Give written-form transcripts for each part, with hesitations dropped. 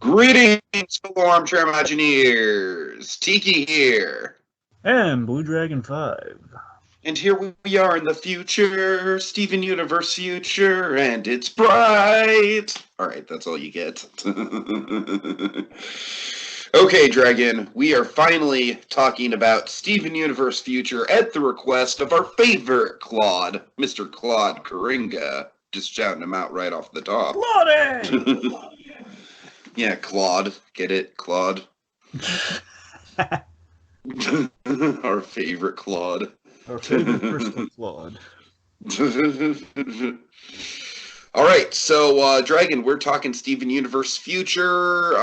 Greetings, fellow armchair Imagineers! Tiki here. And Blue Dragon 5. And here we are in the future, Steven Universe future, and it's bright! Alright, that's all you get. Okay, Dragon, we are finally talking about Steven Universe future at the request of our favorite Claude, Mr. Claude Coringa. Just shouting him out right off the top. Claude! Yeah, Claude. Get it? Claude. Our favorite Claude. Our favorite personal Claude. All right, so Dragon, we're talking Steven Universe future.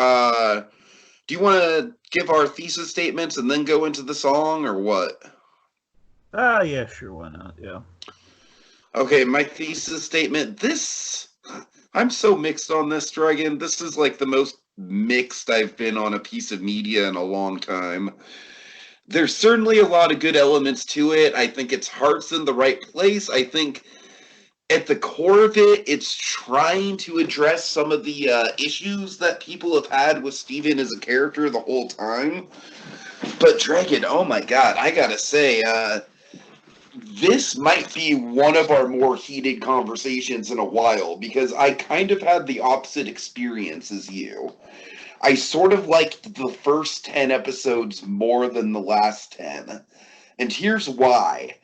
Do you want to give our thesis statements and then go into the song, or what? Yeah, sure, why not? Yeah. Okay, my thesis statement. I'm so mixed on this, Dragon. This is like the most mixed I've been on a piece of media in a long time. There's certainly a lot of good elements to it. I think its heart's in the right place. I think at the core of it, it's trying to address some of the issues that people have had with Steven as a character the whole time. But Dragon, oh my god, I gotta say, this might be one of our more heated conversations in a while, because I kind of had the opposite experience as you. I sort of liked the first 10 episodes more than the last 10. And here's why.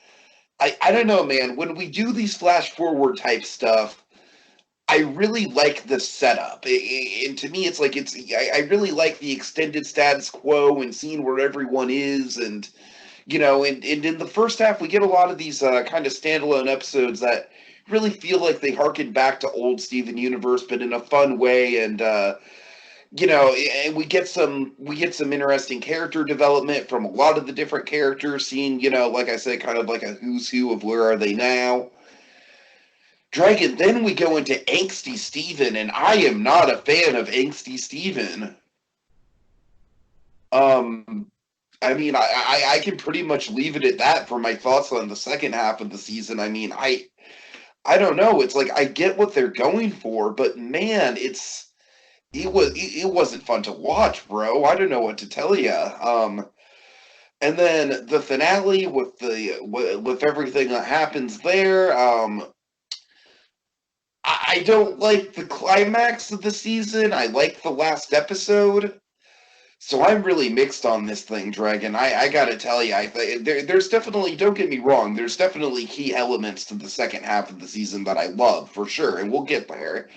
I don't know, man. When we do these flash forward type stuff, I really like the setup. And to me, it's like I really like the extended status quo and seeing where everyone is. And, you know, and in the first half, we get a lot of these kind of standalone episodes that really feel like they harken back to old Steven Universe, but in a fun way. And, you know, and we get some interesting character development from a lot of the different characters, seeing, you know, like I said, kind of like a who's who of where are they now. Dragon, then we go into angsty Steven, and I am not a fan of angsty Steven. I mean, I can pretty much leave it at that for my thoughts on the second half of the season. I mean, I don't know. It's like I get what they're going for, but man, it wasn't fun to watch, bro. I don't know what to tell you. And then the finale with everything that happens there. I don't like the climax of the season. I like the last episode. So I'm really mixed on this thing, Dragon. I gotta tell you, there's definitely, don't get me wrong, there's definitely key elements to the second half of the season that I love, for sure, and we'll get there.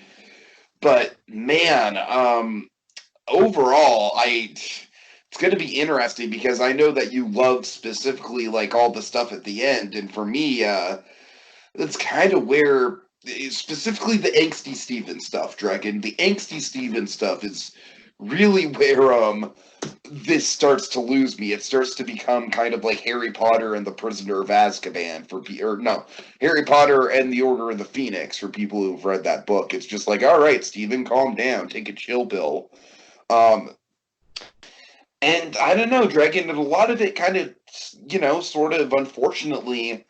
But man, overall, it's going to be interesting because I know that you loved specifically like all the stuff at the end, and for me, that's kind of where specifically the angsty Steven stuff, Dragon. The angsty Steven stuff is really where this starts to lose me. It starts to become kind of like Harry Potter and the Prisoner of Azkaban Harry Potter and the Order of the Phoenix for people who've read that book. It's just like, all right, Steven, calm down, take a chill pill. And I don't know, Dragon, and a lot of it kind of, you know, sort of unfortunately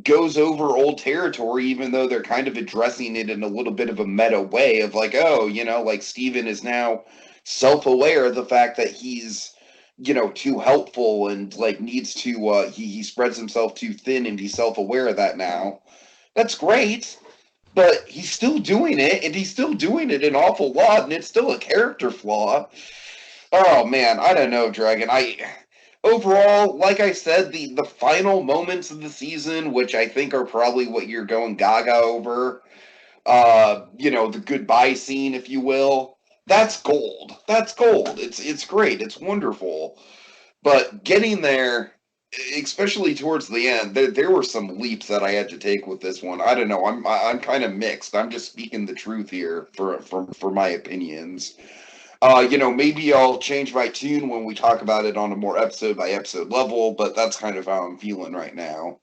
goes over old territory, even though they're kind of addressing it in a little bit of a meta way of like, oh, you know, like Steven is now self-aware of the fact that he's, you know, too helpful and like needs to he spreads himself too thin, and he's self-aware of that now. That's great, but he's still doing it, and he's still doing it an awful lot, and it's still a character flaw. Oh man, I don't know, Dragon. Overall, like I said, the final moments of the season, which I think are probably what you're going gaga over, you know, the goodbye scene, if you will. That's gold. That's gold. It's great. It's wonderful. But getting there, especially towards the end, there were some leaps that I had to take with this one. I don't know. I'm kind of mixed. I'm just speaking the truth here for my opinions. You know, maybe I'll change my tune when we talk about it on a more episode by episode level, but that's kind of how I'm feeling right now.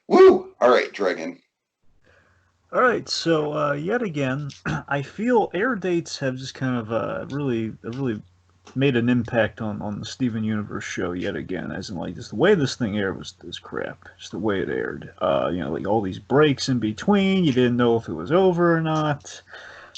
Woo! All right, Dragon. All right, so yet again, I feel air dates have just kind of really made an impact on the Steven Universe show yet again. As in, like, just the way this thing aired was crap. Just the way it aired. You know, like all these breaks in between. You didn't know if it was over or not.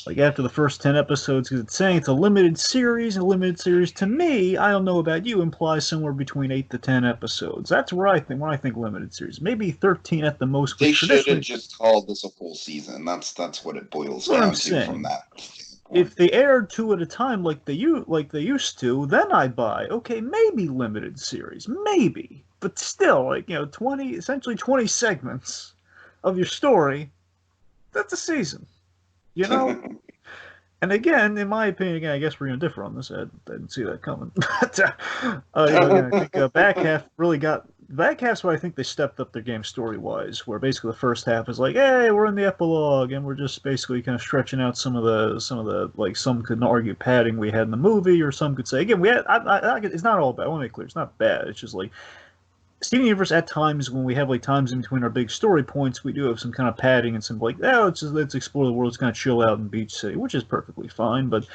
like after the first 10 episodes, because it's saying it's a limited series. A limited series to me, I don't know about you, implies somewhere between 8 to 10 episodes. That's where I think when I think limited series, maybe 13 at the most, They which should have traditionally just called this a full season. That's what it boils that's what I'm down to from saying. that If standpoint. they aired two at a time like they used to, then I'd buy. Okay, maybe limited series, maybe, but still, 20 essentially 20 segments of your story. That's a season, you know. And again, in my opinion, again, I guess we're going to differ on this. I didn't see that coming. But, again, I think back half really got back half's where I think they stepped up their game story wise. Where basically the first half is like, hey, we're in the epilogue, and we're just basically kind of stretching out some of the like some could argue padding we had in the movie, or some could say again we had. It's not all bad. I want to make clear, it's not bad. It's just like Steven Universe at times when we have like times in between our big story points, we do have some kind of padding and some like, oh, let's explore the world, let's kind of chill out in Beach City, which is perfectly fine. But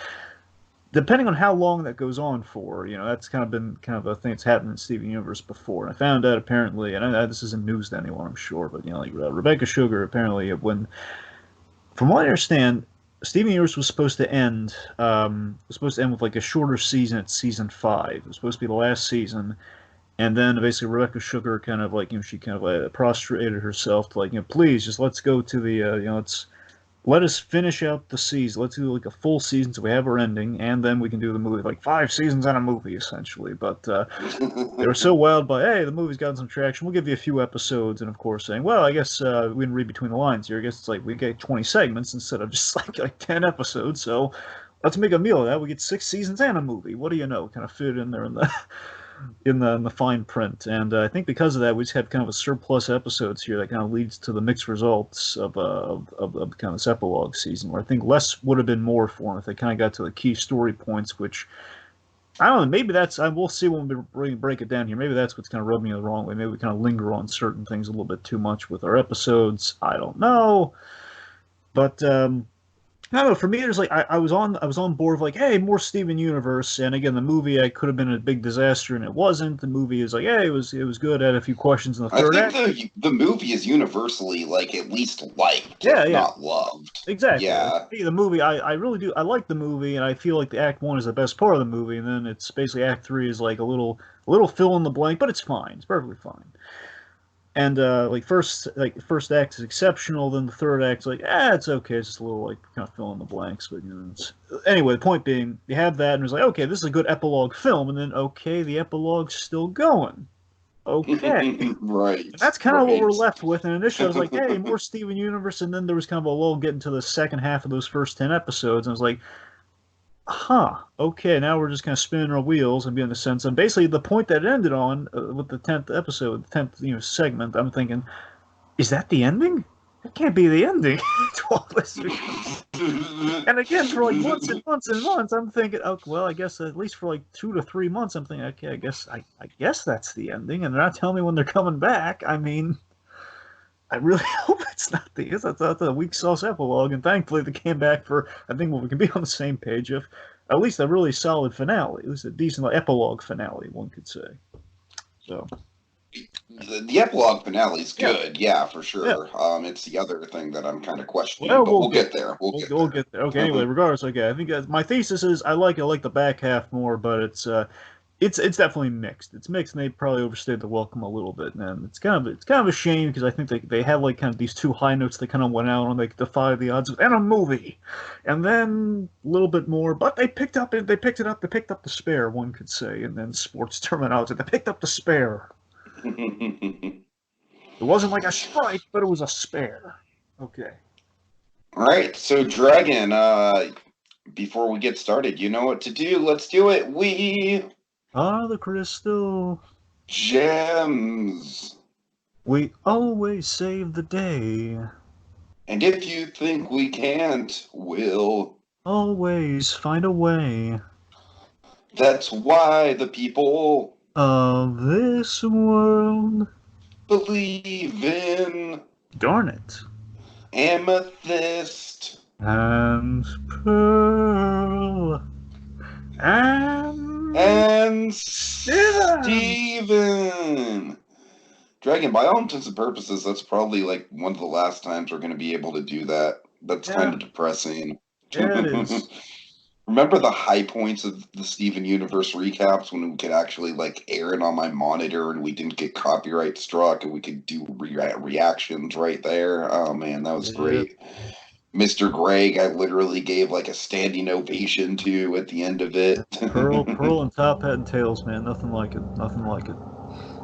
depending on how long that goes on for, that's kind of been kind of a thing that's happened in Steven Universe before. And I found out apparently, and this isn't news to anyone, I'm sure, but like Rebecca Sugar apparently when, from what I understand, Steven Universe was supposed to end with like a shorter season at season 5. It was supposed to be the last season, and then basically Rebecca Sugar kind of like, she kind of prostrated herself to like, please just let's go to the, let us finish out the season. Let's do like a full season so we have our ending, and then we can do the movie, like 5 seasons and a movie essentially. But they were so wild by, hey, the movie's gotten some traction. We'll give you a few episodes, and of course saying, well, I guess we didn't read between the lines here. I guess it's like we get 20 segments instead of just like 10 episodes. So let's make a meal of that. We get 6 seasons and a movie. What do you know? Kind of fit in there in the in the fine print. And I think because of that, we just had kind of a surplus episodes here that kind of leads to the mixed results of kind of this epilogue season, where I think less would have been more for them if they kind of got to the key story points, which I don't know. Maybe that's we'll see when we break it down here. Maybe that's what's kind of rubbing me the wrong way. Maybe we kind of linger on certain things a little bit too much with our episodes. I don't know, but I don't know. For me, there's like I was on board of like, hey, more Steven Universe, and again, the movie I could have been a big disaster, and it wasn't. The movie is like, hey, it was good. I had a few questions in the I third think act. the movie is universally like at least liked, Yeah, if yeah, not loved. exactly. Like Yeah. me, the movie, I really do. I like the movie, and I feel like the Act One is the best part of the movie, and then it's basically Act Three is like a little fill in the blank, but it's fine. It's perfectly fine. And first act is exceptional. Then the third act's like, it's okay. It's just a little like kind of fill in the blanks. But anyway, the point being, you have that, and it's like, okay, this is a good epilogue film. And then okay, the epilogue's still going. Okay, Right, and that's kind of what we're right. left with. And initially, I was like, hey, more Steven Universe. And then there was kind of a lull getting to the second half of those first 10 episodes. And I was like, okay, now we're just kind of spinning our wheels and being the sense. And basically, the point that it ended on with the 10th episode, the 10th segment, I'm thinking, is that the ending? That can't be the ending. And again, for like months and months and months, I'm thinking, oh, well, I guess at least for like 2 to 3 months, I'm thinking, okay, I guess that's the ending. And they're not telling me when they're coming back. I mean, I really hope it's not the. That's a weak sauce epilogue, and thankfully they came back for. I think we can be on the same page of at least a really solid finale, at least a decent like, epilogue finale, one could say. So The epilogue finale is yeah, good, yeah, for yeah. sure. It's the other thing that I'm kind of questioning, Well, but we'll we'll get get there. We'll get we'll there. get there. Okay. Anyway, regardless, okay. I think my thesis is I like the back half more, but it's definitely mixed. It's mixed, and they probably overstayed the welcome a little bit, and it's kind of a shame because I think they had like kind of these two high notes they kind of went out on, like defy the odds and a movie, and then a little bit more, but they picked it up, they picked up the spare, one could say, and then sports terminology, they picked up the spare. It wasn't like a strike, but it was a spare. Okay. All right, so Dragon, before we get started, you know what to do. Let's do it. We The crystal. gems. We always save the day. And if you think we can't, we'll. Always find a way. That's why the people Of this world. believe in Darn it. amethyst. And pearl. And Steven. Steven. Dragon, by all intents and purposes, that's probably like one of the last times we're going to be able to do that. That's kind Yeah. of depressing. Yeah, it is. Remember the high points of the Steven Universe recaps when we could actually like air it on my monitor and we didn't get copyright struck and we could do reactions right there. Oh man, that was Yeah. great. Mr. Greg, I literally gave like a standing ovation to at the end of it. Pearl, and Top Hat and Tails, man. Nothing like it. Nothing like it.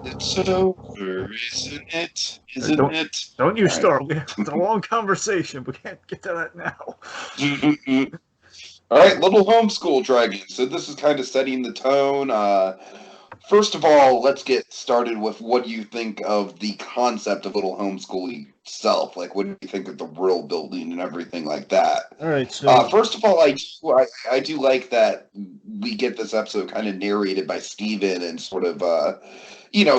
It's over, isn't it? Right, Isn't it? don't you All right. start. It's a long conversation. We can't get to that now. All right, little homeschool dragon. So this is kind of setting the tone. First of all, let's get started with what do you think of the concept of little homeschool itself? Like, what do you think of the world building and everything like that? All right, so First of all, I do like that we get this episode kind of narrated by Steven and sort of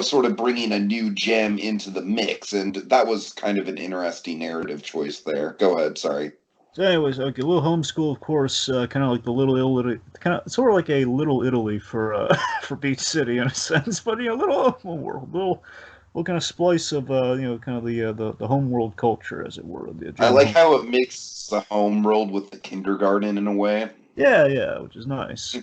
sort of bringing a new gem into the mix, and that was kind of an interesting narrative choice there. Go ahead, sorry. anyways, okay, little homeschool, of course, kind of like the little Italy, kind of sort of like a little Italy for for Beach City in a sense, but little home world, little kind of splice of kind of the home world culture, as it were, the I German like home. how it mixes the home world with the kindergarten in a way. Yeah, yeah, which is nice.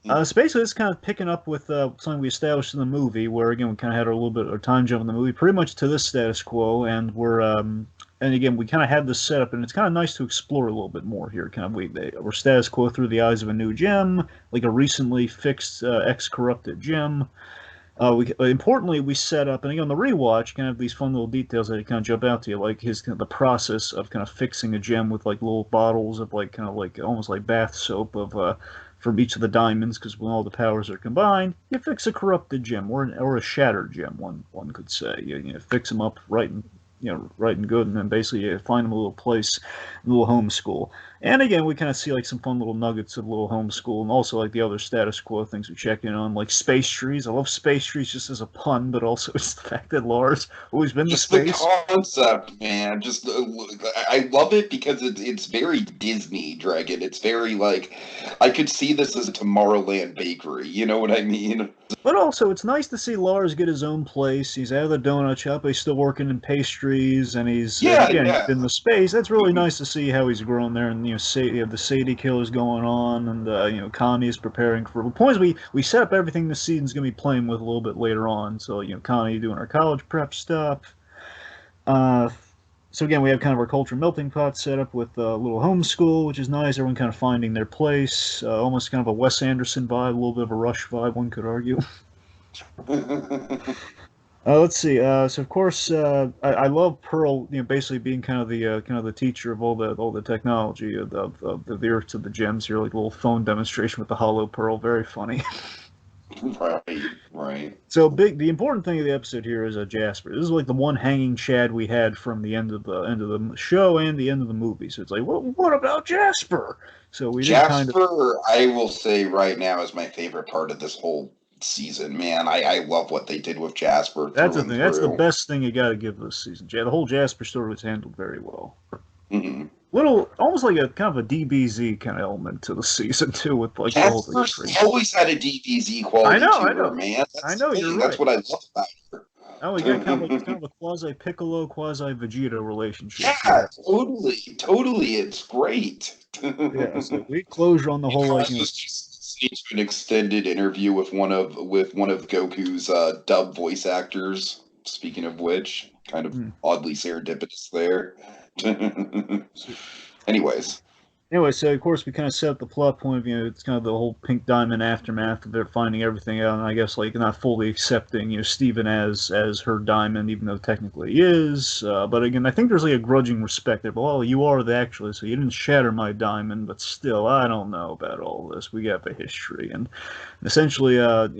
So basically, it's kind of picking up with something we established in the movie, where again we kind of had a little bit of time jump in the movie, pretty much to this status quo, and again we kind of had this setup, and it's kind of nice to explore a little bit more here. Kind of we're status quo through the eyes of a new gem, like a recently fixed ex-corrupted gem. Importantly, we set up, and again, on the rewatch, kind of these fun little details that kind of jump out to you, like his kind of the process of kind of fixing a gem with like little bottles of like kind of like almost like bath soap of from each of the diamonds, because when all the powers are combined, you fix a corrupted gem or a shattered gem. One could say fix them up right and right and good, and then basically you find them a little place, a little homeschool. And again, we kind of see like some fun little nuggets of little homeschool, and also like the other status quo things we check in on, like space trees. I love space trees just as a pun, but also it's the fact that Lars always been to Just the space. concept, man. Just I love it because it's very Disney Dragon. It's very like I could see this as a Tomorrowland bakery. You know what I mean? But also, it's nice to see Lars get his own place. He's out of the donut shop. He's still working in pastries, and Yeah, again, he's yeah. been to space. That's really nice to see how he's grown there. And you have the Sadie killers going on, and Connie is preparing for. The point is, we set up everything this season's going to be playing with a little bit later on. So Connie doing her college prep stuff. Uh, so again, we have kind of our culture melting pot set up with a little homeschool, which is nice. Everyone kind of finding their place. Almost kind of a Wes Anderson vibe, a little bit of a Rush vibe, one could argue. Let's see. So of course, I love Pearl. Basically being kind of the teacher of all the technology of the Earth to the gems here, like a little phone demonstration with the hollow Pearl. Very funny. Right, right. So big. The important thing of the episode here is Jasper. This is like the one hanging Chad we had from the end of the show and the end of the movie. So it's like, what about Jasper? So we did kind of. Jasper, I will say right now, is my favorite part of this whole season. Man, I love what they did with Jasper That's through the and thing. That's the through. best thing you got to give this season. The whole Jasper story was handled very well. Mm-hmm. Little, almost like a kind of a DBZ kind of element to the season too, with like all the Jasper's tree. always had a DBZ quality I to her, know, man. I That's know. the You're thing. That's right. what I love about her. Oh, we got kind of a quasi Piccolo, quasi Vegeta relationship Yeah, here. totally, totally. It's great. Yeah, so we closure on the You whole know, I like was just listening to an extended interview with one of Goku's dub voice actors. Speaking of which, kind of hmm. oddly serendipitous there. So, Anyways, anyway, so of course we kind of set up the plot point of it's kind of the whole Pink Diamond aftermath of their finding everything out, and I guess like not fully accepting Steven as her diamond, even though technically he is. But again, I think there's like a grudging respect there. But well, you are the actually, so you didn't shatter my diamond, but still, I don't know about all this. We got the history, and essentially,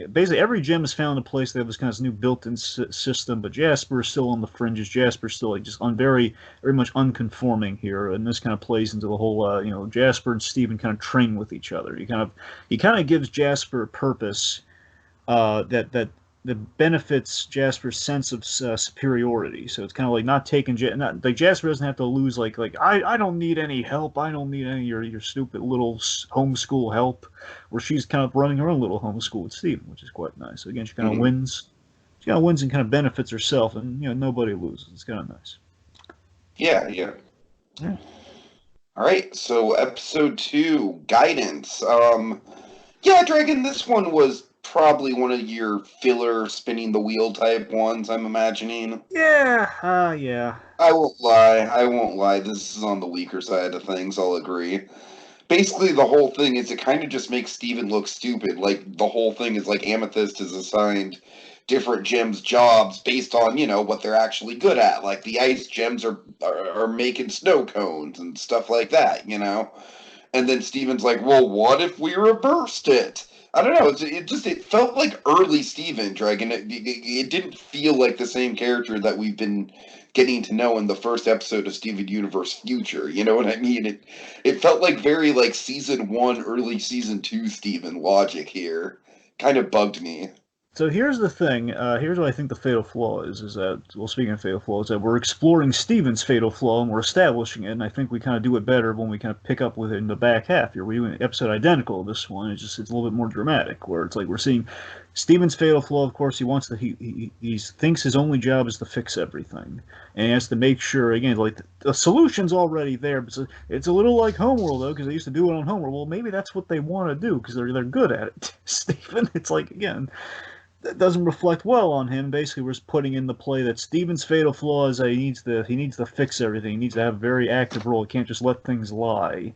basically every gem is found in a place. They have this kind of new built-in system, but Jasper is still on the fringes. Jasper is still like just on very much unconforming here, and this kind of plays into the whole Jasper and Steven kind of train with each other. He kind of gives Jasper a purpose that benefits Jasper's sense of superiority. So it's kind of like not taking not, like Jasper doesn't have to lose like I don't need any help. I don't need any of your stupid little homeschool help. Where she's kind of running her own little homeschool with Steven, which is quite nice. So again, she kind of mhm. wins. She kind of wins and kind of benefits herself, and nobody loses. It's kind of nice. Yeah, yeah. Yeah. All right, so episode 2, guidance. Yeah, Dragon, this one was probably one of your filler spinning the wheel type ones, I'm imagining. Yeah, yeah. I won't lie. I won't lie. This is on the weaker side of things, I'll agree. Basically, the whole thing is it kind of just makes Steven look stupid. Like, the whole thing is like Amethyst is assigned different gems jobs based on, what they're actually good at. Like, the ice gems are making snow cones and stuff like that. And then Steven's like, well, what if we reversed it? I don't know. It felt like early Steven Dragon. It didn't feel like the same character that we've been getting to know in the first episode of Steven Universe Future. You know what I mean? It felt like very like season 1, early season 2 Steven logic here. Kind of bugged me. So here's the thing. Here's what I think the fatal flaw is that, well, speaking of fatal flaw, is that we're exploring Steven's fatal flaw and we're establishing it, and I think we kind of do it better when we kind of pick up with it in the back half. Here, we're doing an episode identical to this one. It's a little bit more dramatic, where it's like we're seeing Steven's fatal flaw. Of course, he thinks his only job is to fix everything, and he has to make sure again, like the solution's already there. But it's a little like Homeworld though, because they used to do it on Homeworld. Well, maybe that's what they want to do because they're good at it. Steven, it's like again that doesn't reflect well on him. Basically, we're just putting in the play that Steven's fatal flaw is that he needs to fix everything. He needs to have a very active role. He can't just let things lie.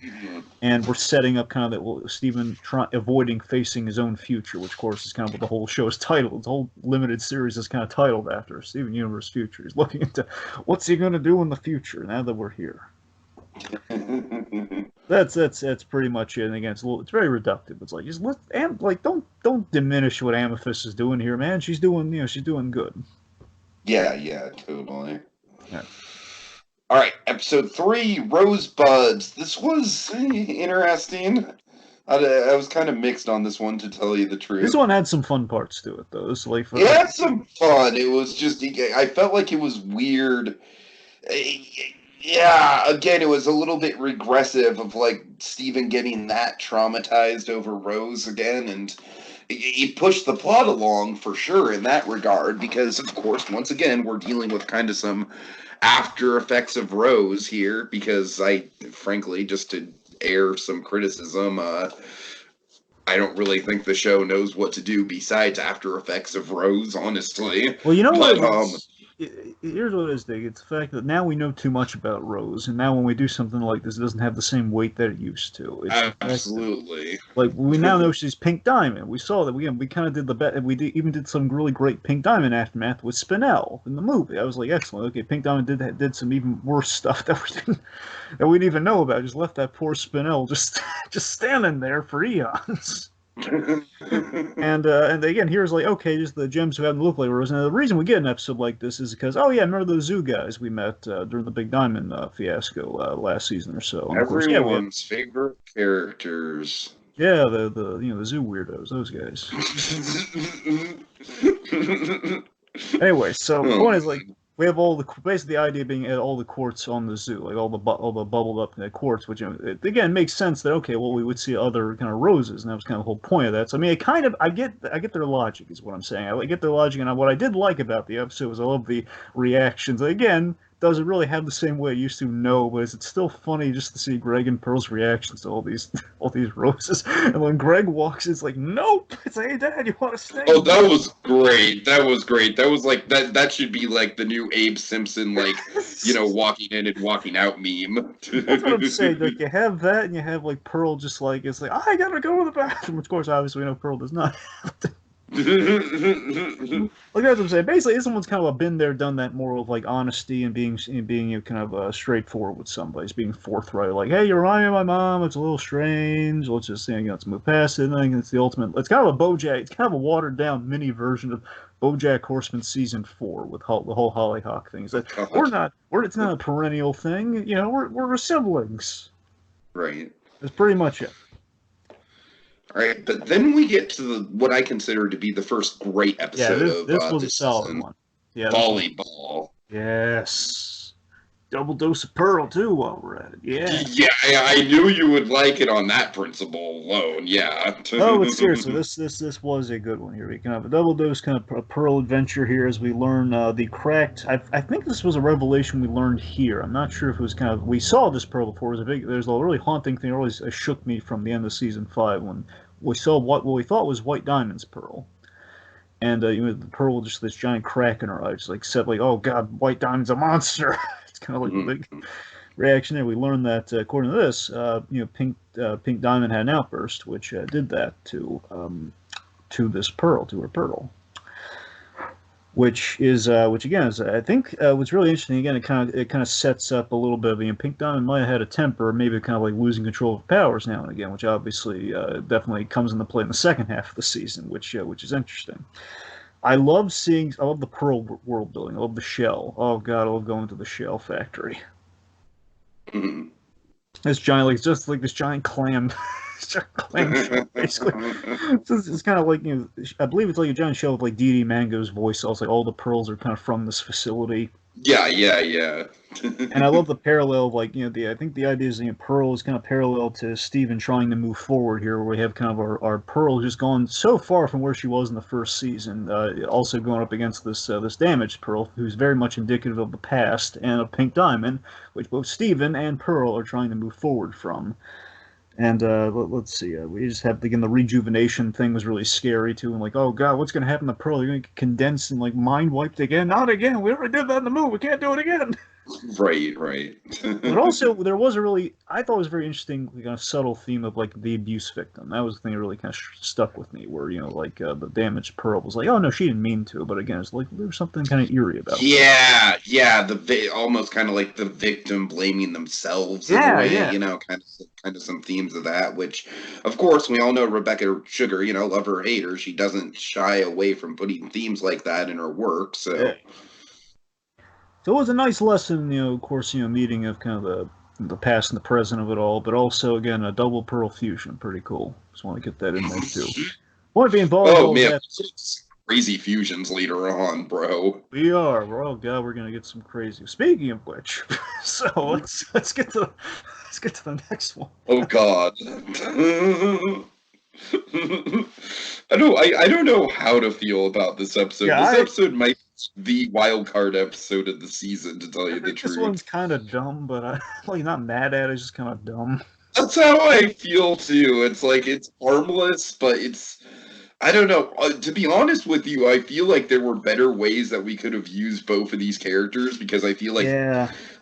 And we're setting up kind of that Steven avoiding facing his own future, which of course is kind of what the whole show is titled. The whole limited series is kind of titled after Steven Universe Future. He's looking into what's he going to do in the future now that we're here. That's pretty much it. And again, it's very reductive. It's like just don't diminish what Amethyst is doing here, man. She's doing good. Yeah, totally. Yeah. All right, episode 3, Rosebuds. This was interesting. I was kind of mixed on this one, to tell you the truth. This one had some fun parts to it, though. It had some fun. It was just, I felt like it was weird. Yeah, again, it was a little bit regressive of like Steven getting that traumatized over Rose again, and it pushed the plot along for sure in that regard, because of course, once again, we're dealing with kind of some after effects of Rose here, because frankly, just to air some criticism, I don't really think the show knows what to do besides after effects of Rose, honestly. Well, you know what? Here's what it is, Dig. It's the fact that now we know too much about Rose, and now when we do something like this, it doesn't have the same weight that it used to. Absolutely. Like, we now know she's Pink Diamond. We saw that. We kind of did even did some really great Pink Diamond aftermath with Spinel in the movie. I was like, excellent. Okay, Pink Diamond did some even worse stuff that we didn't even know about. Just left that poor Spinel just standing there for eons. and again, here's like, okay, just the gems who haven't looked like Rose. And the reason we get an episode like this is because, oh yeah, remember those zoo guys we met during the Big Diamond fiasco last season or so. And everyone's favorite characters. Yeah, the zoo weirdos, those guys. Anyway, so the point is like we have basically the idea being all the quartz on the zoo, like all the bubbled up quartz, which it, again makes sense that okay, well we would see other kind of roses, and that was kind of the whole point of that. So I mean, I get their logic is what I'm saying. I get their logic, and what I did like about the episode was I love the reactions. Again, doesn't really have the same way it used to, no, but it's still funny just to see Greg and Pearl's reactions to all these roses. And when Greg walks, it's like, nope. It's like, hey, Dad, you want to stay? Oh, that was great. That was great. That was like that should be like the new Abe Simpson, like, walking in and walking out meme. That's what I'm saying. Like, you have that, and you have like Pearl just like, it's like, I gotta go to the bathroom. Of course, obviously, we know Pearl does not. Like that's what I'm saying. Basically, someone's kind of been there, done that moral of like honesty and being kind of straightforward with somebody. It's being forthright, like, hey, you remind me of my mom. It's a little strange. Let's just let's move past it. And I think it's the ultimate. It's kind of a BoJack. It's kind of a watered down mini version of BoJack Horseman season 4 with the whole Hollyhock thing. It's not a perennial thing. We're siblings. Right. That's pretty much it. All right, but then we get to what I consider to be the first great episode of this was a solid one. Yeah, volleyball. Yes. double dose of Pearl too while we're at it. Yeah. Yeah, I knew you would like it on that principle alone. Yeah. Oh, but seriously, this was a good one here. We can have a double dose kind of Pearl adventure here as we learn the cracked. I think this was a revelation we learned here. I'm not sure if it was kind of we saw this Pearl before. It was a big. There's a really haunting thing. It always shook me from the end of season 5 when we saw what we thought was White Diamond's Pearl. And the Pearl with just this giant crack in her eye, just like said, like, "Oh God, White Diamond's a monster." It's kind of like the big reaction there. We learned that according to this, Pink Diamond had an outburst, which did that to this Pearl, to her Pearl, which again is I think what's really interesting. Again, it kind of sets up a little bit of Pink Diamond might have had a temper, maybe kind of like losing control of powers now and again, which obviously definitely comes into play in the second half of the season, which is interesting. I love the Pearl world building. I love the shell. Oh God, I love going to the shell factory. This giant, like just like this giant clam, clam shell, basically. It's kind of like I believe it's like a giant shell with like Dee Dee Mango's voice. Also, like all the pearls are kind of from this facility. Yeah. And I love the parallel of like I think the idea is Pearl is kind of parallel to Steven trying to move forward here, where we have kind of our Pearl just gone so far from where she was in the first season, also going up against this damaged Pearl, who's very much indicative of the past, and a Pink Diamond, which both Steven and Pearl are trying to move forward from. And let's see, we just have again the rejuvenation thing was really scary too, and like, oh God, what's gonna happen to Pearl? You're gonna get condensed and like mind wiped again? Not again. We already did that in the movie. We can't do it again. Right. But also, there was I thought it was a very interesting, kind of subtle theme of like the abuse victim. That was the thing that really kind of stuck with me, where like the damaged Pearl was like, oh no, she didn't mean to, but again, it's like there was something kind of eerie about it. Yeah, almost kind of like the victim blaming themselves in a way, kind of some themes of that, which, of course, we all know Rebecca Sugar, love her or hate her, she doesn't shy away from putting themes like that in her work, so... Yeah. So it was a nice lesson, of course, meeting of kind of the past and the present of it all, but also, again, a double Pearl fusion. Pretty cool. Just want to get that in there, too. Want to be involved in all that. Crazy fusions later on, bro. We are. Oh, God, we're going to get some crazy. Speaking of which, so let's get to the next one. Oh, God. I don't know how to feel about this episode. Yeah, this episode might be the wild card episode of the season, to tell you the truth. This one's kind of dumb, but I'm not mad at it. It's just kind of dumb. That's how I feel too. It's like it's harmless, but it's I don't know. To be honest with you, I feel like there were better ways that we could have used both of these characters, because I feel like,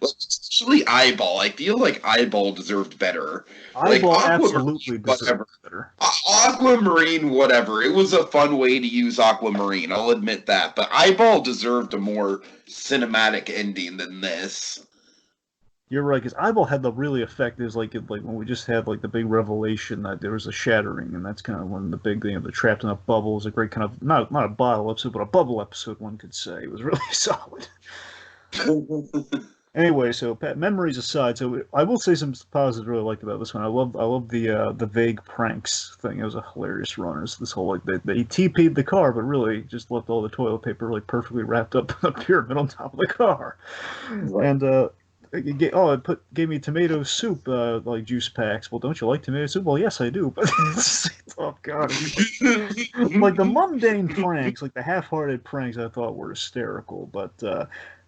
especially Eyeball, I feel like Eyeball deserved better. Eyeball absolutely deserved better. Aquamarine, whatever. It was a fun way to use Aquamarine, I'll admit that. But Eyeball deserved a more cinematic ending than this. You're right, because Eyeball had the really effective, like when we just had like the big revelation that there was a shattering, and that's kind of when the big thing of the trapped in a bubble is a great kind of not a bottle episode, but a bubble episode, one could say. It was really solid. Anyway, so memories aside, so I will say some positives I really liked about this one. I love the vague pranks thing. It was a hilarious run. It's this whole like they TP'd the car, but really just left all the toilet paper really perfectly wrapped up in a pyramid on top of the car, and. It gave me tomato soup, like juice packs. Well, don't you like tomato soup? Well, yes, I do. But oh God, like the mundane pranks, like the half-hearted pranks, I thought were hysterical. But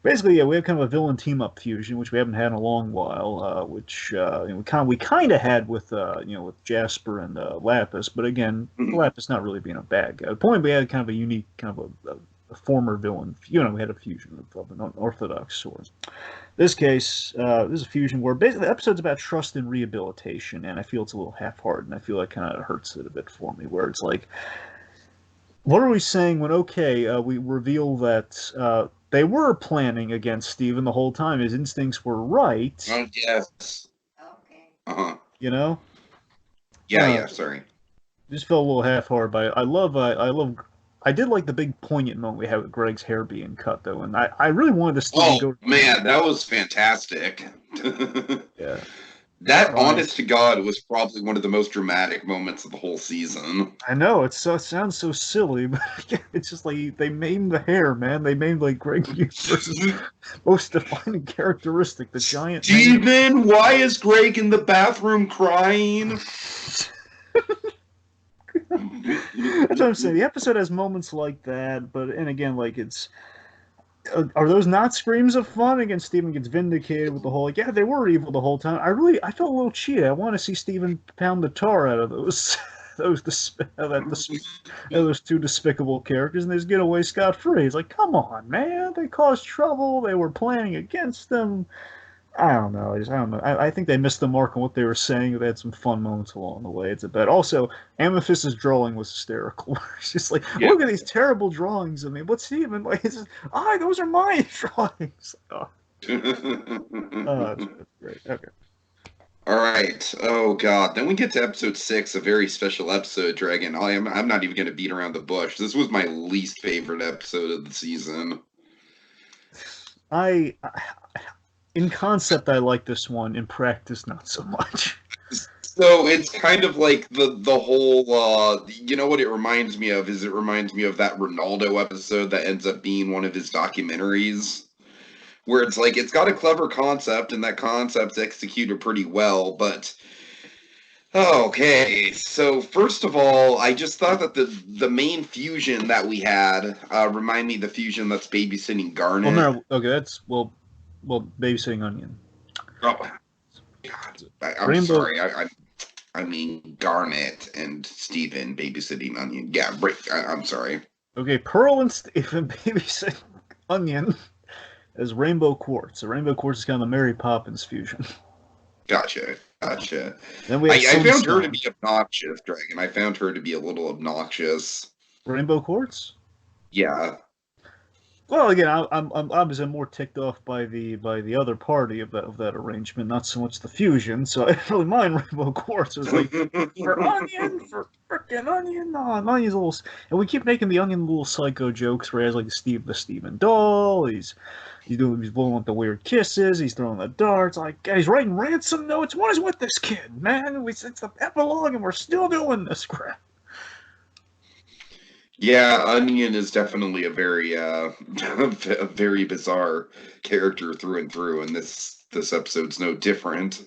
basically, yeah, we have kind of a villain team-up fusion, which we haven't had in a long while. Which we kind of had with with Jasper and Lapis. But again, Lapis not really being a bad guy. The point we had kind of a unique kind of a former villain. We had a fusion of an orthodox sort. This case, this is a fusion where basically the episode's about trust and rehabilitation, and I feel it's a little half-hearted, and I feel it kind of hurts it a bit for me, where it's like, what are we saying when, we reveal that they were planning against Steven the whole time, his instincts were right. Oh, yes. Okay. Uh-huh. Yeah, sorry. Just felt a little half-hearted by it. I did like the big poignant moment we had with Greg's hair being cut, though, and I really wanted to see him go. Man, that was fantastic. Yeah. That, Trying. honest to God, was probably one of the most dramatic moments of the whole season. I know it sounds so silly, but it's just like they maimed the hair, man. They maimed like Greg Universe's most defining characteristic, the giant mane. Steven, why is Greg in the bathroom crying? That's what I'm saying. The episode has moments like that, but and again, like it's are those not screams of fun? Again, Steven gets vindicated with the whole like, yeah, they were evil the whole time. I felt a little cheated. I want to see Steven pound the tar out of those those two despicable characters, and they just get away scot free. It's like, come on, man, they caused trouble. They were planning against them. I don't know. I don't know. I think they missed the mark on what they were saying. They had some fun moments along the way. It's a bit. Also, Amethyst's drawing was hysterical. It's just like, Yeah. look at these terrible drawings. I mean, what's even like? It's just, those are my drawings. That's great. Okay. All right. Oh God. Then we get to episode 6, a very special episode, Dragon. I'm not even going to beat around the bush. This was my least favorite episode of the season. In concept, I like this one. In practice, not so much. So it's kind of like the whole, you know what it reminds me of? It reminds me of that Ronaldo episode that ends up being one of his documentaries, where it's like it's got a clever concept and that concept's executed pretty well, but okay. So first of all, I just thought that the main fusion that we had remind me of the fusion that's babysitting Garnet. Well, no, okay, that's well, babysitting Onion. Oh God, I'm Rainbow. sorry. I mean Garnet and Steven babysitting Onion. Yeah, I'm sorry. Okay, Pearl and Stephen babysitting Onion as Rainbow Quartz. So Rainbow Quartz is kind of the Mary Poppins fusion. Gotcha. Then we have I found her Sunstone. to be obnoxious, Dragon. I found her to be a little obnoxious. Rainbow Quartz. Yeah. Well, again, I'm obviously more ticked off by the other party of that arrangement, not so much the fusion. So I don't really mind Rainbow Quartz. It's like for Onion, for frickin' Onion, no, Onion's a little, and we keep making the Onion little psycho jokes where he has like the Steven doll. He's blowing up the weird kisses. He's throwing the darts. Like he's writing ransom notes. What is with this kid, man? It's the epilogue, and we're still doing this crap. Yeah, Onion is definitely a very a very bizarre character through and through, and this episode's no different.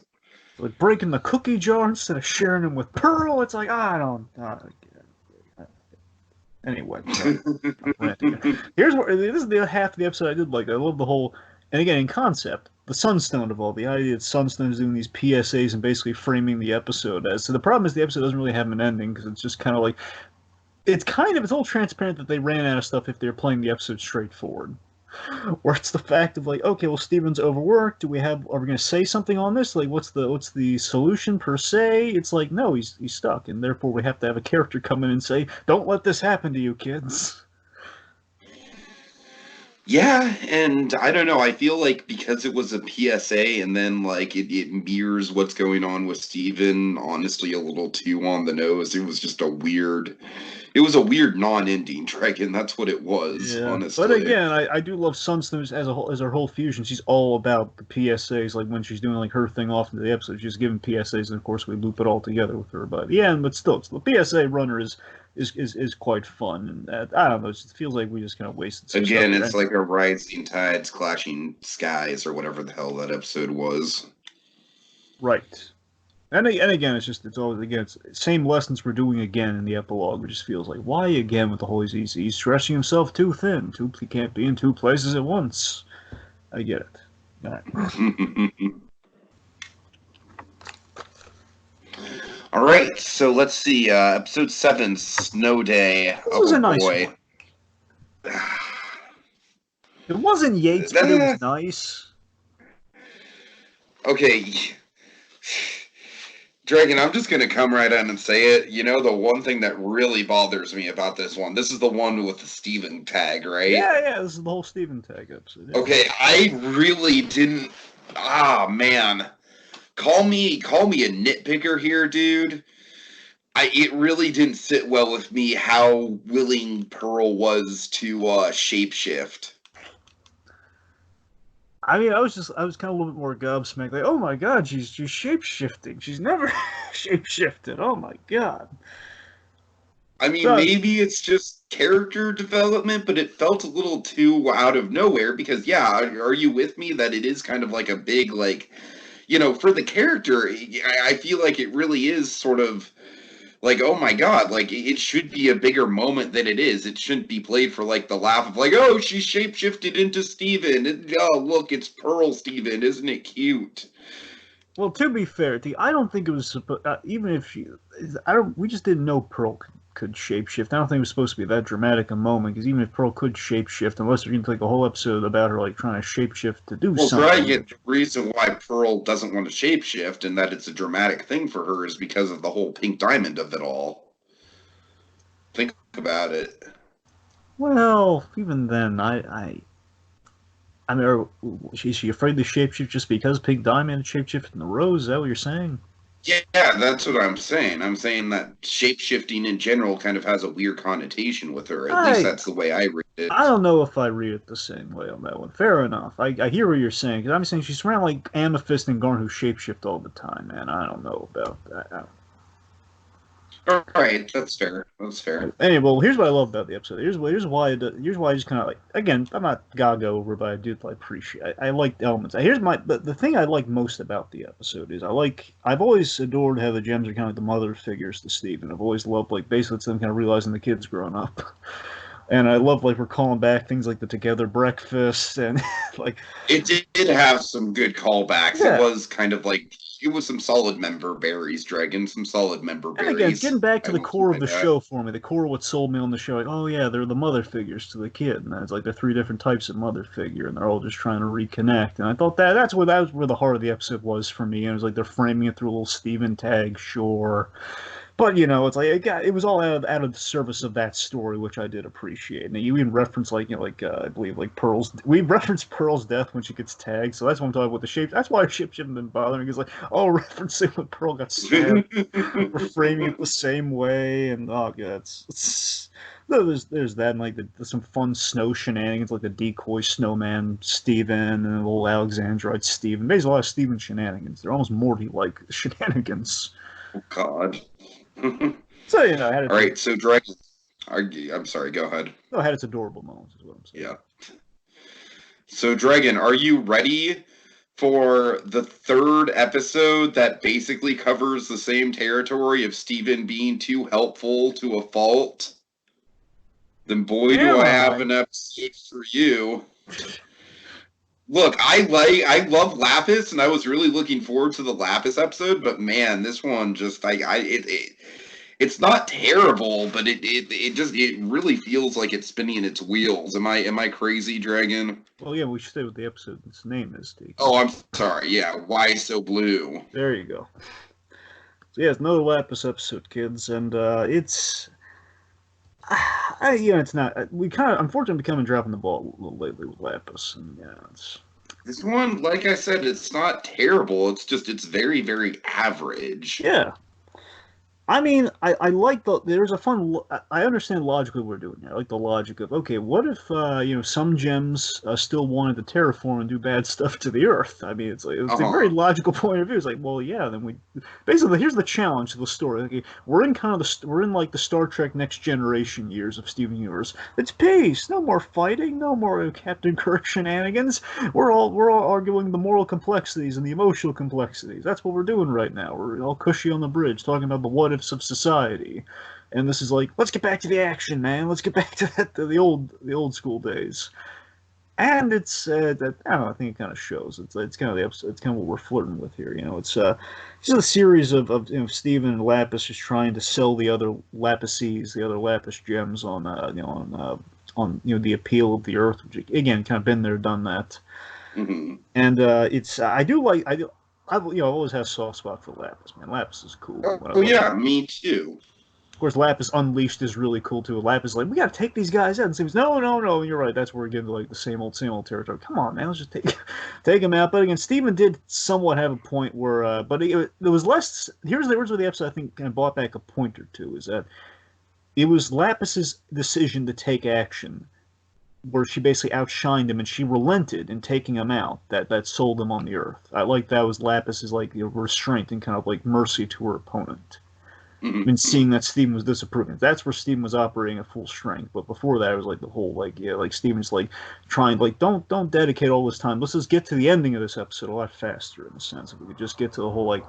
Like breaking the cookie jar instead of sharing them with Pearl. It's like I don't. Anyway, here's where this is the half of the episode I did like. I love the whole, and again in concept, the Sunstone of all the idea that Sunstone is doing these PSAs and basically framing the episode as. So the problem is the episode doesn't really have an ending because it's just kind of like. It's all transparent that they ran out of stuff if they're playing the episode straightforward. Or it's the fact of like, okay, well, Steven's overworked. Are we going to say something on this? Like, what's the solution per se? It's like, no, he's stuck, and therefore we have to have a character come in and say, don't let this happen to you, kids. Yeah, and I don't know. I feel like because it was a PSA, and then like it mirrors what's going on with Steven, honestly, a little too on the nose. It was just a weird. It was a weird non-ending, Dragon. That's what it was, Yeah. honestly. But again, I do love Sunstone as her whole fusion. She's all about the PSAs. Like when she's doing like her thing off into the episode, she's giving PSAs, and of course we loop it all together with her by the end. But still, the PSA runner is quite fun, and I don't know. It just feels like we just kind of wasted. Some Again, stuff it's like a rising tides, clashing skies, or whatever the hell that episode was. Right. And again, it's always it's same lessons we're doing again in the epilogue. It just feels like why again with the whole he's stretching himself too thin. He can't be in two places at once. I get it. All right. All right, so let's see. Episode 7, Snow Day. This was a nice one. It wasn't Yates, but it was nice. Okay. Dragon, I'm just going to come right out and say it. You know, the one thing that really bothers me about this one, this is the one with the Steven tag, right? Yeah, this is the whole Steven tag episode. Yeah. Okay, I really didn't... man. Call me a nitpicker here, dude. It really didn't sit well with me how willing Pearl was to shapeshift. I mean, I was kind of a little bit more gobsmacked. Like, oh my god, she's shape shifting. She's never shape shifted. Oh my god. I mean, So maybe it's just character development, but it felt a little too out of nowhere because, yeah, are you with me that it is kind of like a big, like, for the character, I feel like it really is sort of like, oh my god, like, it should be a bigger moment than it is. It shouldn't be played for, like, the laugh of, like, oh, she shapeshifted into Steven. Oh, look, it's Pearl Steven. Isn't it cute? well, to be fair, I don't think it was supposed. Even if she, I don't. We just didn't know Pearl could shapeshift. I don't think it was supposed to be that dramatic a moment because even if Pearl could shapeshift, unless they're going to take a whole episode about her like trying to shapeshift to do Well, something. Dragon, the reason why Pearl doesn't want to shapeshift and that it's a dramatic thing for her is because of the whole pink diamond of it all. Think about it. Well, even then, I mean, is she afraid to shapeshift just because Pink Diamond shapeshifted in the rose? Is that what you're saying? Yeah, that's what I'm saying. I'm saying that shapeshifting in general kind of has a weird connotation with her. At least I that's the way I read I it. don't know if I read it the same way on that one. Fair enough. I hear what you're saying because I'm saying she's around like Amethyst and Garn who shapeshift all the time, man. I don't know about that. All right, that's fair. That's fair. Anyway, well, here's what I love about the episode. Here's why I just kind of like. Again, I'm not gaga over, but I do appreciate. I like the elements. Here's the thing I like most about the episode is I've always adored how the gems are kind of like the mother figures to Steve, and I've always loved like basically it's them kind of realizing the kid's growing up. And I love like we're calling back things like the together breakfast and like It did have some good callbacks. It yeah. was kind of like it was some solid member berries, Dragon. Some solid member And again, getting berries. back to I the will core of deny the that. show for me, the core of what sold me on the show, like, oh yeah, they're the mother figures to the kid, and it's like the three different types of mother figure, and they're all just trying to reconnect. And I thought that was where the heart of the episode was for me. And it was like they're framing it through a little Steven tag, sure, but it's like it was all out of the service of that story, which I did appreciate. And you even reference like I believe like we reference Pearl's death when she gets tagged, so that's what I'm talking about the shape. That's why ship shouldn't have been bothering because like referencing when Pearl got stabbed, we're framing it the same way, and oh yeah, there's that and like some fun snow shenanigans like the decoy snowman Steven and the little Alexandrite Steven. Basically a lot of Steven shenanigans. They're almost Morty like shenanigans. Oh God. All So I had right, so Dragon. I'm sorry. Go ahead. its adorable moments is what I'm saying. Yeah. So Dragon, are you ready for the third episode that basically covers the same territory of Steven being too helpful to a fault? Then boy, do Am I have I? an episode for you. Look, I love Lapis, and I was really looking forward to the Lapis episode. But man, this one just it's not terrible, but it really feels like it's spinning its wheels. Am I crazy, Dragon? Well, yeah, we should stay with the episode. Its name is Tiki. Oh, I'm sorry. Yeah, why so blue? There you go. So yeah, it's another Lapis episode, kids, and it's. It's not. We kind of, unfortunately, becoming dropping the ball a little lately with Lapis, and yeah, it's. This one, like I said, it's not terrible. It's very, very average. Yeah, I mean, I like there's a fun. I understand logically what we're doing here. I like the logic of okay, what if some gems still wanted to terraform and do bad stuff to the Earth? I mean, it's a very logical point of view. It's like, well, yeah, then we basically here's the challenge to the story. Okay, we're in like the Star Trek Next Generation years of Steven Universe. It's peace, no more fighting, no more Captain Kirk shenanigans. We're all arguing the moral complexities and the emotional complexities. That's what we're doing right now. We're all cushy on the bridge talking about the what ifs of society, and this is like, let's get back to the action, man. Let's get back to the old school days. And it's that I don't know. I think it kind of shows. It's kind of the episode. It's kind of what we're flirting with here. It's just a series of Steven and Lapis just trying to sell the other Lapises, the other Lapis gems on the appeal of the Earth, which again kind of been there, done that. Mm-hmm. And it's I do like I do. I've always had a soft spot for Lapis, man. Lapis is cool. Oh yeah, me too. Of course, Lapis Unleashed is really cool too. Lapis is like, we gotta take these guys out. And Steven's, no, you're right. That's where we're getting to like the same old territory. Come on, man, let's just take them out. But again, Steven did somewhat have a point where, but there was less. Here's where the episode I think kind of brought back a point or two is that it was Lapis's decision to take action where she basically outshined him and she relented in taking him out. That sold him on the earth. I like that was Lapis's like restraint and kind of like mercy to her opponent. And seeing that Steven was disapproving. That's where Steven was operating at full strength. But before that, it was like the whole like like Steven's like trying like don't dedicate all this time. Let's just get to the ending of this episode a lot faster in the sense if we could just get to the whole like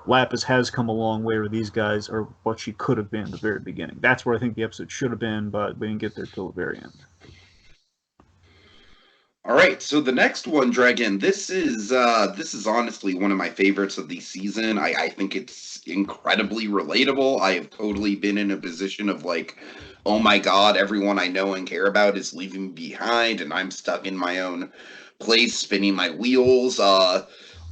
Lapis has come a long way where these guys are what she could have been at the very beginning. That's where I think the episode should have been, but we didn't get there till the very end. All right, so the next one, Dragon. This is honestly one of my favorites of the season. I think it's incredibly relatable. I have totally been in a position of like, oh my god, everyone I know and care about is leaving me behind, and I'm stuck in my own place, spinning my wheels.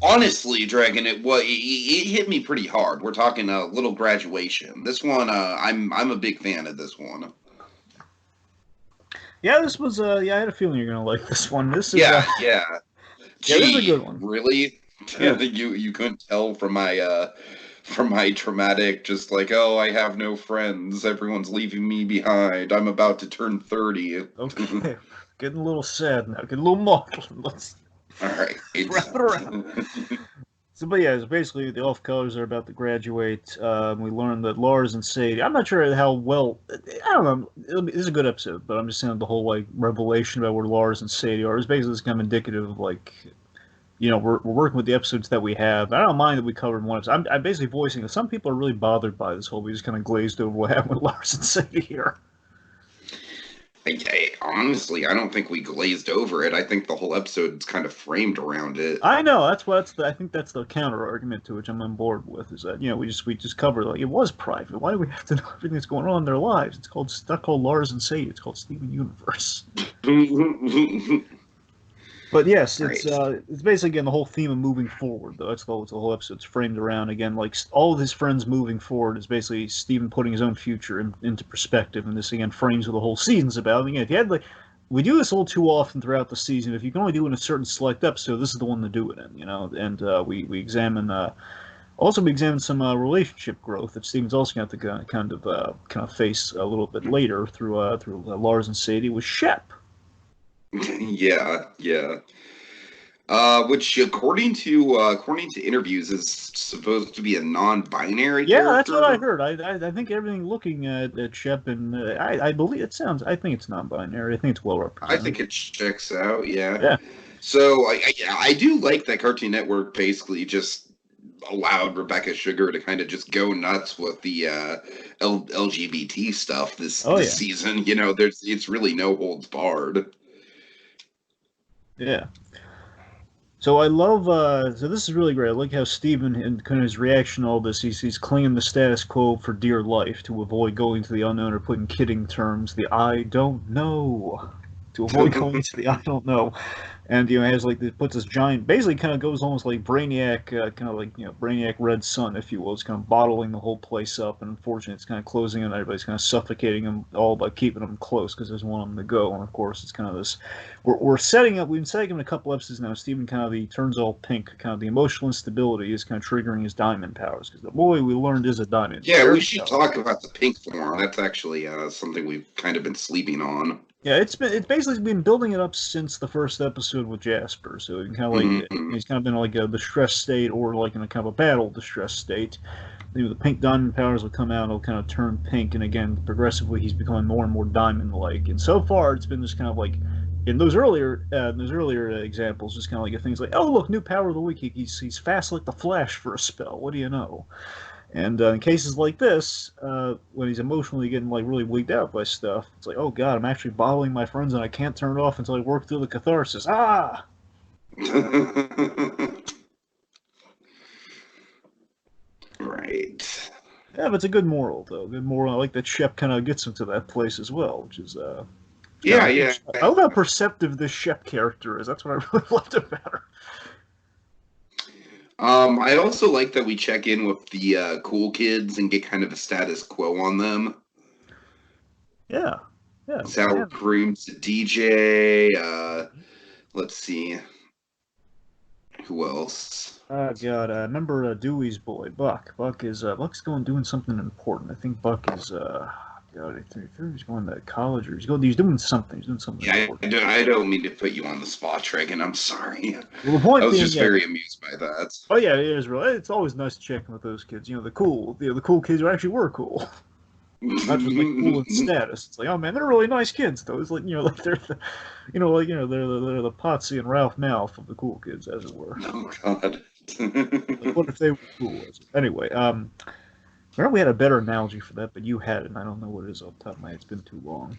Honestly, Dragon, it hit me pretty hard. We're talking a little graduation. This one, I'm a big fan of this one. Yeah, this was yeah, I had a feeling you're gonna like this one. This is Yeah. yeah, this is a good one. Really? Yeah. You couldn't tell from my traumatic, just like, oh, I have no friends, everyone's leaving me behind, I'm about to turn 30. Okay, getting a little sad now, getting a little maudlin. Let's All right. wrap it around. So, but yeah, it's basically the off colors are about to graduate. We learned that Lars and Sadie. I'm not sure how well. I don't know. It's a good episode, but I'm just saying the whole like revelation about where Lars and Sadie are is basically just kind of indicative of like, we're working with the episodes that we have. I don't mind that we covered one episode. I'm basically voicing that some people are really bothered by this whole. We just kind of glazed over what happened with Lars and Sadie here. Honestly, I don't think we glazed over it. I think the whole episode's kind of framed around it. I know I think that's the counter argument to which I'm on board with is that we just covered like it was private. Why do we have to know everything that's going on in their lives? It's called Lars and Sadie. It's called Steven Universe. But yes, it's basically again the whole theme of moving forward. Though that's the whole episode's framed around. Again, like all of his friends moving forward is basically Steven putting his own future into perspective, and this again frames what the whole season's about. Again, if you had like we do this a little too often throughout the season. If you can only do it in a certain select episode, this is the one to do it in. And we examine. Also, we examine some relationship growth that Steven's also going to have to kind of face a little bit later through Lars and Sadie with Shep. Yeah. Which according to interviews is supposed to be a non-binary character. That's what I heard. I think everything looking at Shep and I believe it sounds. I think it's non-binary. I think it's well represented. I think it checks out. Yeah. So I do like that Cartoon Network basically just allowed Rebecca Sugar to kind of just go nuts with the LGBT stuff this season. It's really no holds barred. Yeah. So I love. So this is really great. I like how Steven and kind of his reaction to all this. He's clinging the status quo for dear life to avoid going to the unknown or putting kidding terms. The I don't know. To avoid going to the I don't know. And has like puts this giant, basically kind of goes almost like Brainiac, kind of like Brainiac Red Sun, if you will. It's kind of bottling the whole place up, and unfortunately, it's kind of closing in. Everybody's kind of suffocating them all by keeping them close because there's one of them to go. And of course, it's kind of this. We're setting up. We've been setting up in a couple episodes now. Steven he turns all pink. Kind of the emotional instability is kind of triggering his diamond powers because the boy we learned is a diamond. Yeah, we should talk about the pink form. That's actually something we've kind of been sleeping on. Yeah, it's basically been building it up since the first episode with Jasper. So kind of like he's kind of been like a distressed state or like in a kind of a battle distressed state. The pink diamond powers will come out and it'll kind of turn pink, and again progressively he's becoming more and more diamond-like. And so far it's been just kind of like in those earlier examples, just kind of like things like, oh look, new power of the week, he's fast like the Flash for a spell. What do you know? And in cases like this, when he's emotionally getting like really wigged out by stuff, it's like, oh god, I'm actually bottling my friends and I can't turn it off until I work through the catharsis. Ah! Right. Yeah, but it's a good moral, though. Good moral. I like that Shep kind of gets him to that place as well, which is, yeah. I love how perceptive this Shep character is. That's what I really loved about her. I also like that we check in with the cool kids and get kind of a status quo on them. Yeah. Sour Cream's DJ. Let's see. Who else? Oh god, I remember Dewey's boy, Buck. Buck's going doing something important. I think Buck is God, he's going to college or he's doing something. He's doing something Yeah, important. I don't mean to put you on the spot, Dragon. I'm sorry. Well, the I point was being, just yeah. very amused by that. Oh yeah, it is really. It's always nice to check in with those kids. The cool kids who actually were cool, not just like cool in status. It's like, oh man, they're really nice kids though. It's like like they're they're the Potsy and Ralph Malph of the cool kids, as it were. Oh God. Like, what if they were cool? Anyway, I know we had a better analogy for that, but you had it, and I don't know what it is off the top of my head. It's been too long.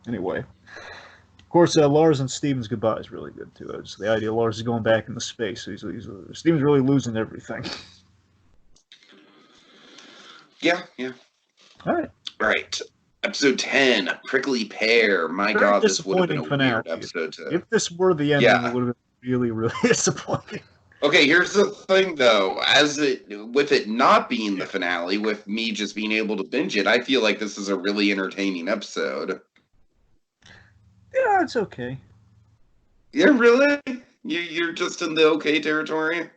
Anyway, of course, Lars and Steven's goodbye is really good too. It's the idea Lars is going back into space. So Steven's really losing everything. Yeah. All right. Right. Episode 10, Prickly Pear. My Very God, this would have been a disappointing weird finale. episode to... If this were the ending, Yeah. it would have been really, really disappointing. Okay, here's the thing, though. With it not being the finale, with me just being able to binge it, I feel like this is a really entertaining episode. Yeah, it's okay. Yeah, really? You're just in the okay territory?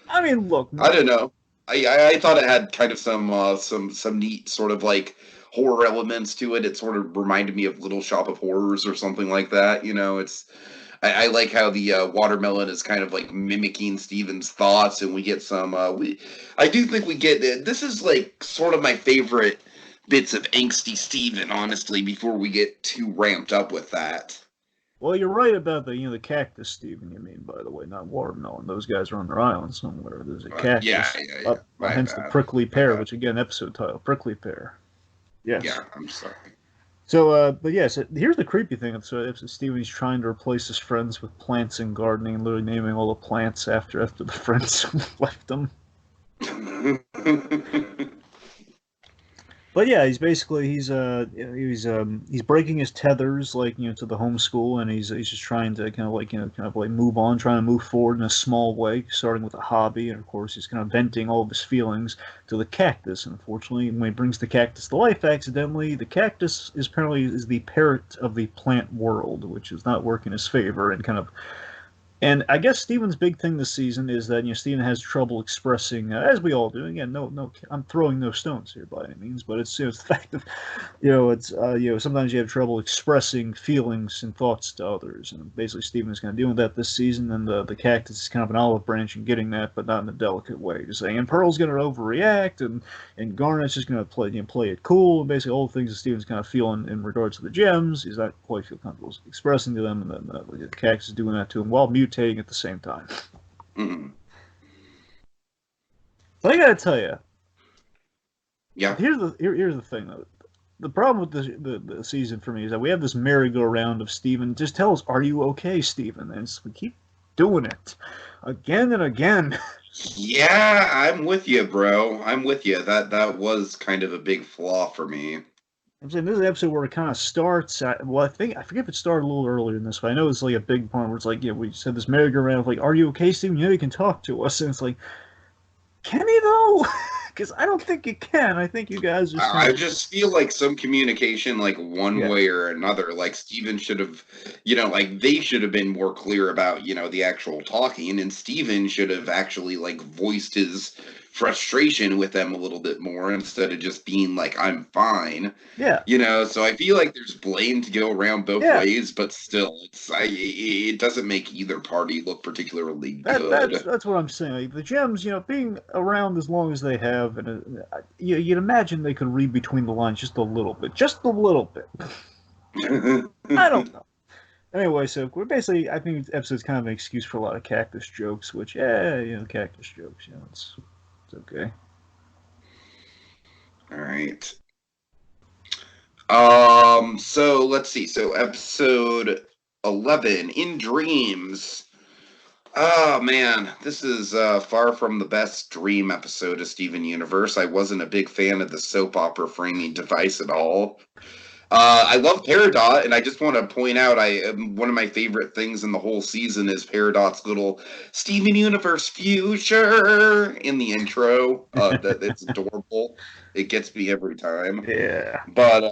I mean, look. I don't know. I thought it had kind of some neat sort of like horror elements to it. It sort of reminded me of Little Shop of Horrors or something like that. I like how the watermelon is kind of like mimicking Steven's thoughts, and we get some. I do think we get this is like sort of my favorite bits of angsty Steven, honestly. Before we get too ramped up with that. Well, you're right about the cactus, Steven. You mean, by the way, not watermelon. Those guys are on their island somewhere. There's a cactus. Yeah. Hence the prickly pear, which again, episode title, prickly pear. Yes. Yeah, I'm sorry. So, but yes, here's the creepy thing. So, Steven's trying to replace his friends with plants and gardening, and literally naming all the plants after the friends left them. But yeah, he's basically he's breaking his tethers to the homeschool, and he's just trying to kind of like move on, trying to move forward in a small way, starting with a hobby, and of course he's kind of venting all of his feelings to the cactus. And unfortunately, when he brings the cactus to life accidentally, the cactus is apparently the parrot of the plant world, which is not working in his favor, and I guess Steven's big thing this season is that Steven has trouble expressing, as we all do. Again, no, I'm throwing no stones here by any means, but it's the fact of, sometimes you have trouble expressing feelings and thoughts to others, and basically Steven's kind of doing that this season, and the cactus is kind of an olive branch in getting that, but not in a delicate way. Just saying, and Pearl's going to overreact, and Garnet's just going to play it cool, and basically all the things that Steven's kind of feeling in regards to the gems, he's not quite feel comfortable expressing to them, and then the cactus is doing that to him while mutating at the same time. Mm-hmm. But I gotta tell you, yeah. Here's the thing though. The problem with the season for me is that we have this merry-go-round of Steven. Just tell us, are you okay, Steven? And we keep doing it again and again. Yeah, I'm with you, bro. I'm with you. That was kind of a big flaw for me. I'm saying this is an episode where it kind of starts I forget if it started a little earlier than this, but I know it's like a big part where it's like, we said this merry-go-round of like, are you okay, Steven? You can talk to us. And it's like, can he though? Because I don't think he can. I think you guys just I just feel like some communication, like one way or another, like Steven should have, like they should have been more clear about, the actual talking, and Steven should have actually like voiced his frustration with them a little bit more instead of just being like, I'm fine. Yeah. So I feel like there's blame to go around both ways, but still, it doesn't make either party look particularly good. That's what I'm saying. Like, the gems, being around as long as they have, and you'd imagine they could read between the lines just a little bit. I don't know. Anyway, so we're basically, I think the episode's kind of an excuse for a lot of cactus jokes, which, cactus jokes, it's okay. All right. So let's see. So episode 11, In Dreams. Oh man, this is far from the best dream episode of Steven Universe. I wasn't a big fan of the soap opera framing device at all. I love Peridot, and I just want to point out, one of my favorite things in the whole season is Peridot's little Steven Universe future in the intro. It's adorable. It gets me every time. Yeah. But,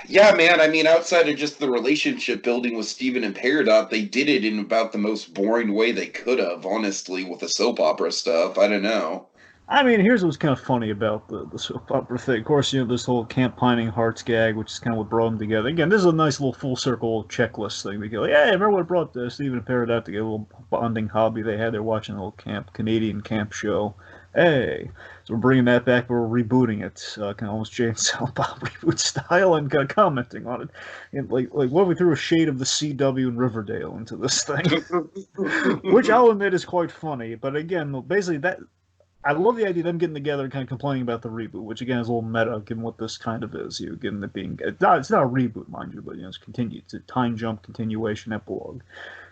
yeah, man, I mean, outside of just the relationship building with Steven and Peridot, they did it in about the most boring way they could have, honestly, with the soap opera stuff. I don't know. I mean, here's what's kind of funny about the soap opera thing. Of course, this whole Camp Pining Hearts gag, which is kind of what brought them together. Again, this is a nice little full circle checklist thing. They go, like, hey, remember what brought Stephen and Parrot out to get a little bonding hobby they had? They're watching a little Canadian camp show. Hey, so we're bringing that back, but we're rebooting it, kind of almost Jay and Silent Bob reboot style, and kind of commenting on it. And like what if we threw a shade of the CW and Riverdale into this thing, which I'll admit is quite funny. But again, basically that I love the idea of them getting together and kind of complaining about the reboot, which again is a little meta, given what this kind of is. Given it being it's not a reboot, mind you, but it's continued. It's a time jump, continuation, epilogue,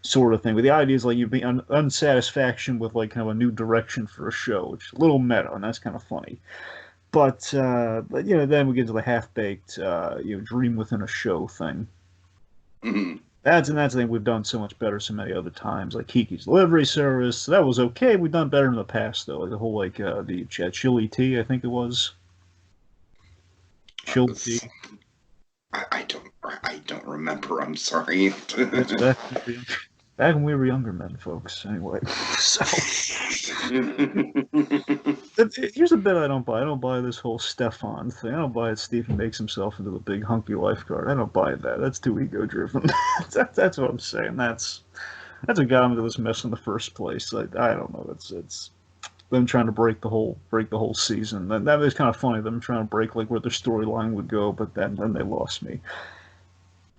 sort of thing. But the idea is like you be unsatisfaction with like kind of a new direction for a show, which is a little meta, and that's kind of funny. But then we get to the half baked, dream within a show thing. Mm-hmm. That's the thing we've done so much better so many other times, like Kiki's Delivery Service. That was okay. We've done better in the past though. Like the whole the chili tea, I think it was. Chili tea. I don't remember. I'm sorry. That's back when we were younger men, folks. Anyway, so here's a bit I don't buy. I don't buy this whole Stefan thing. I don't buy it. Stephen makes himself into the big hunky lifeguard. I don't buy that. That's too ego driven. That's what I'm saying. That's what got him into this mess in the first place. I don't know. It's them trying to break the whole season. That was kind of funny. Them trying to break like where their storyline would go, but then they lost me.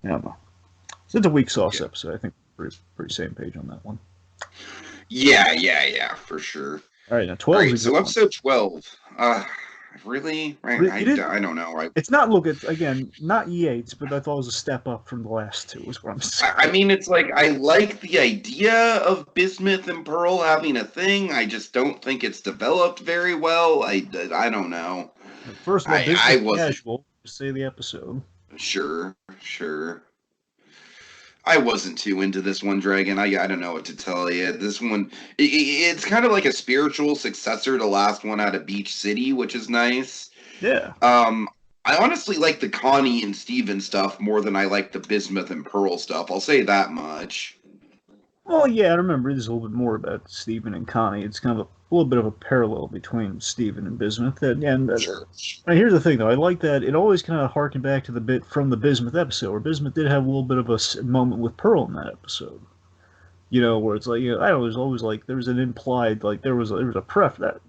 I don't know. So it's a weak sauce episode. I think pretty same page on that one. Yeah, for sure. All right, now 12. Right, so episode 12. Really? Right? I don't know. It's not. Look, it's again not Yates, but I thought it was a step up from the last two. Is what I'm saying. I mean, it's like I like the idea of Bismuth and Pearl having a thing. I just don't think it's developed very well. I don't know. First of all, I was casual. Say the episode. Sure. I wasn't too into this one, Dragon. I don't know what to tell you. This one, it's kind of like a spiritual successor to last one out of Beach City, which is nice. Yeah. I honestly like the Connie and Steven stuff more than I like the Bismuth and Pearl stuff. I'll say that much. Well, yeah, I remember there's a little bit more about Steven and Connie. It's kind of a little bit of a parallel between Steven and Bismuth. Sure. Here's the thing, though. I like that it always kind of harkened back to the bit from the Bismuth episode, where Bismuth did have a little bit of a moment with Pearl in that episode. Where it's like, I was always like, there was an implied, like, there was a pref that...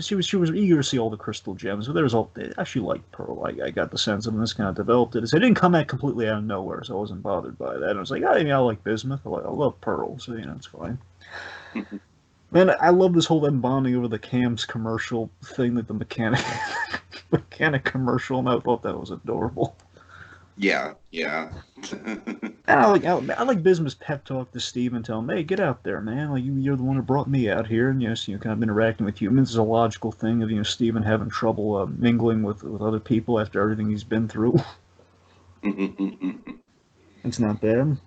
she was eager to see all the crystal gems, but there was I actually liked Pearl. I got the sense of when this kind of developed it. It didn't come out completely out of nowhere, so I wasn't bothered by that. And I was like, I like Bismuth. I love Pearl, so it's fine. Man, I love this whole them bonding over the Cam's commercial thing, like the mechanic commercial, and I thought that was adorable. Yeah. I like Bismuth's pep talk to Steve and tell him, hey, get out there, man. Like you're the one who brought me out here, and kind of interacting with humans is a logical thing of Steven having trouble mingling with other people after everything he's been through. It's not bad.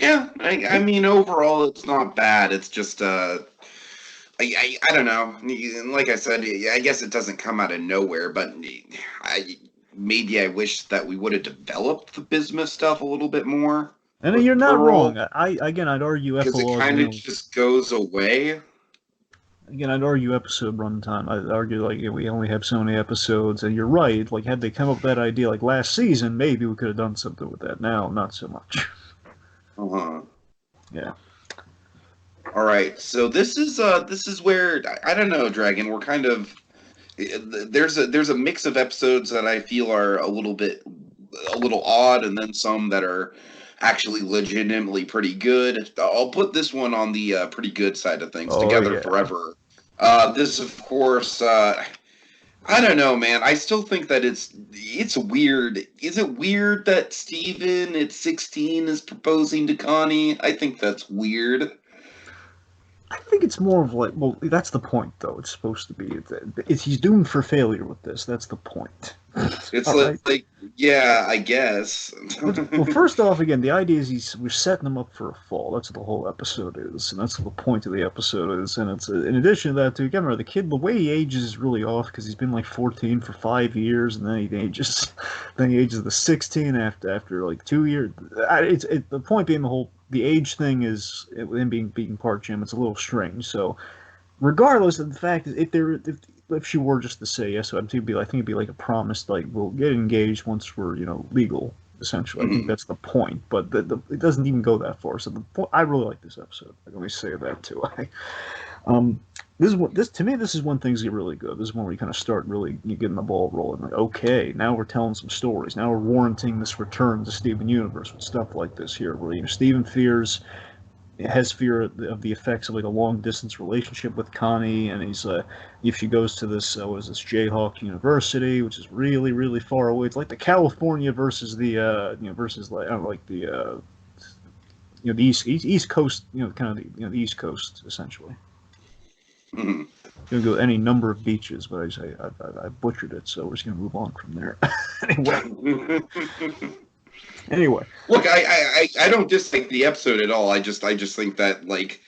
Yeah, I mean overall it's not bad. It's just I don't know. Like I said, I guess it doesn't come out of nowhere, but maybe I wish that we would have developed the Bismuth stuff a little bit more. And you're not wrong. I'd argue because it kind of just goes away. Again, I'd argue episode runtime. I'd argue like we only have so many episodes, and you're right. Like had they come up with that idea like last season, maybe we could have done something with that. Now, not so much. Yeah. All right, so this is where I don't know, Dragon. We're kind of there's a mix of episodes that I feel are a little odd, and then some that are actually legitimately pretty good. I'll put this one on the pretty good side of things. Together Forever. This, of course, I don't know, man. I still think that it's weird. Is it weird that Steven at 16 is proposing to Connie? I think that's weird. I think it's more of like, well, that's the point, though. It's supposed to be. He's doomed for failure with this. That's the point. It's like, yeah, I guess. Well, first off, again, the idea is we're setting him up for a fall. That's what the whole episode is, and that's what the point of the episode is. And it's in addition to that, too. Again, remember, the kid, the way he ages is really off because he's been like 14 for 5 years, and then he ages to 16 after like 2 years. The point being the the age thing is him being part Jim. It's a little strange. So regardless of the fact that if she were just to say yes, I think it'd be like a promise, like we'll get engaged once we're legal. Essentially, I think that's the point. But it doesn't even go that far. So I really like this episode. Let me say that too. Um, this is when things get really good. This is when we kind of start really getting the ball rolling. Like, okay, now we're telling some stories. Now we're warranting this return to Steven Universe with stuff like this here, where Steven has fear of the effects of like a long distance relationship with Connie, and he's if she goes to this what is this Jayhawk University, which is really really far away. It's like the California versus the versus like I don't know, like the the East Coast, kind of the East Coast essentially. You can go any number of beaches, but I butchered it, so we're just gonna move on from there. Anyway. Look, I don't dislike the episode at all. I just think that like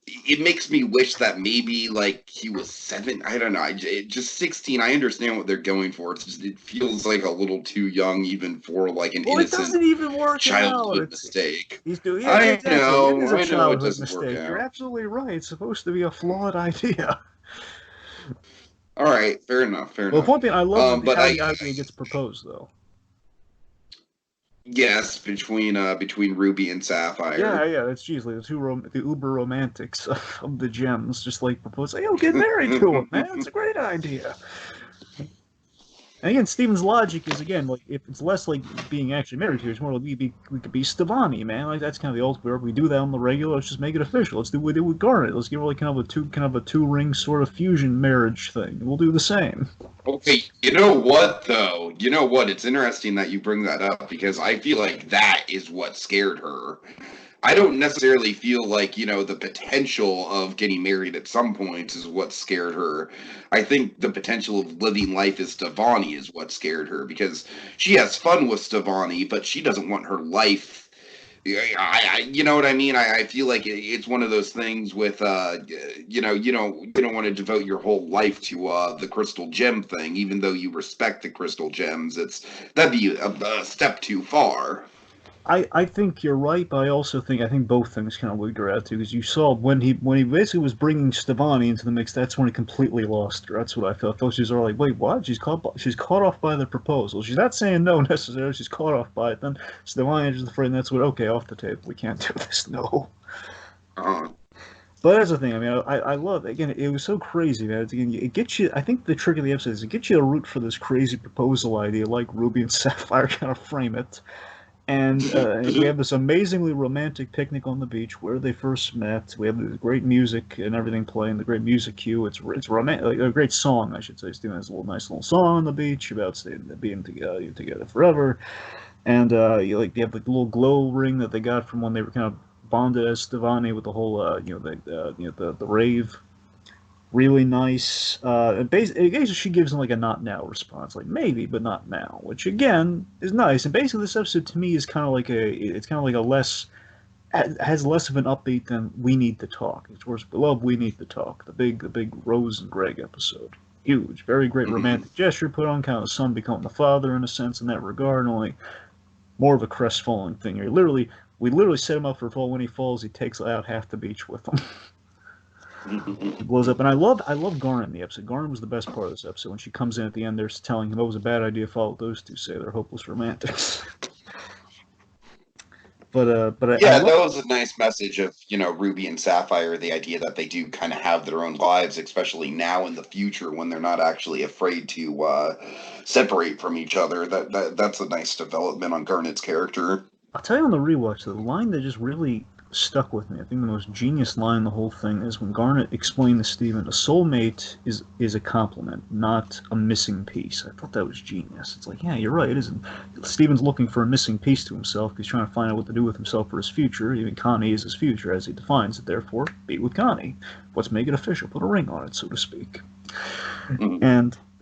it makes me wish that maybe like he was 7. I don't know. Just 16. I understand what they're going for. It feels like a little too young even for like an innocent. It doesn't even work childhood mistake. He's doing. Yeah, exactly. I It is a childhood mistake. You're absolutely right. It's supposed to be a flawed idea. All right, fair enough. Well, one thing I love how he gets proposed though. Yes, between Ruby and Sapphire. Yeah, that's usually the uber romantics of the gems, just like propose. Hey, get married to him, man. It's a great idea. And again, Steven's logic is again like if it's less like being actually married to, it's more like we could be Stevani, man. Like that's kind of the ultimate. We do that on the regular. Let's just make it official. Let's do what we do with Garnet. Let's get really kind of a two ring sort of fusion marriage thing. We'll do the same. Okay, you know what though? You know what? It's interesting that you bring that up because I feel like that is what scared her. I don't necessarily feel like, the potential of getting married at some point is what scared her. I think the potential of living life as Stevani is what scared her because she has fun with Stevani, but she doesn't want her life. You know what I mean? I feel like it's one of those things with, you don't want to devote your whole life to the crystal gem thing, even though you respect the crystal gems. That'd be a step too far. I think you're right, but I think both things kind of lead her out to because you saw when he basically was bringing Stevani into the mix, that's when he completely lost her. That's what I felt. Those she's all like, wait, what? She's caught off by the proposal. She's not saying no necessarily. She's caught off by it. Then Stevani enters the frame. And that's what. Okay, off the table. We can't do this. No. But that's the thing. I mean, I love again. It was so crazy, man. Again, it gets you. I think the trick of the episode is it gets you to root for this crazy proposal idea, like Ruby and Sapphire kind of frame it. And we have this amazingly romantic picnic on the beach where they first met. We have this great music and everything playing, the great music cue. It's romantic, like a great song, I should say. It's doing this nice little song on the beach about being together forever. And you have like the little glow ring that they got from when they were kind of bonded as Stevani with the whole the rave. Really nice. Basically, she gives him like a not now response, like maybe, but not now, which again is nice. And basically, this episode to me is kind of like has less of an upbeat than We Need to Talk. It's worse, beloved We Need to Talk, the big Rose and Greg episode. Huge, very great romantic gesture put on, kind of the son becoming the father in a sense in that regard, only more of a crestfallen thing. We literally set him up for a fall. When he falls, he takes out half the beach with him. He blows up, and I love Garnet in the episode. Garnet was the best part of this episode when she comes in at the end. They're telling him it was a bad idea. Follow those two say they're hopeless romantics. but that was a nice message of Ruby and Sapphire. The idea that they do kind of have their own lives, especially now in the future when they're not actually afraid to separate from each other. That's a nice development on Garnet's character. I'll tell you on the rewatch, the line that just really stuck with me. I think the most genius line in the whole thing is when Garnet explained to Steven, a soulmate is a compliment, not a missing piece. I thought that was genius. It's like, yeah, you're right. It isn't. Steven's looking for a missing piece to himself. He's trying to find out what to do with himself for his future. Even Connie is his future, as he defines it. Therefore, be with Connie. Let's make it official. Put a ring on it, so to speak.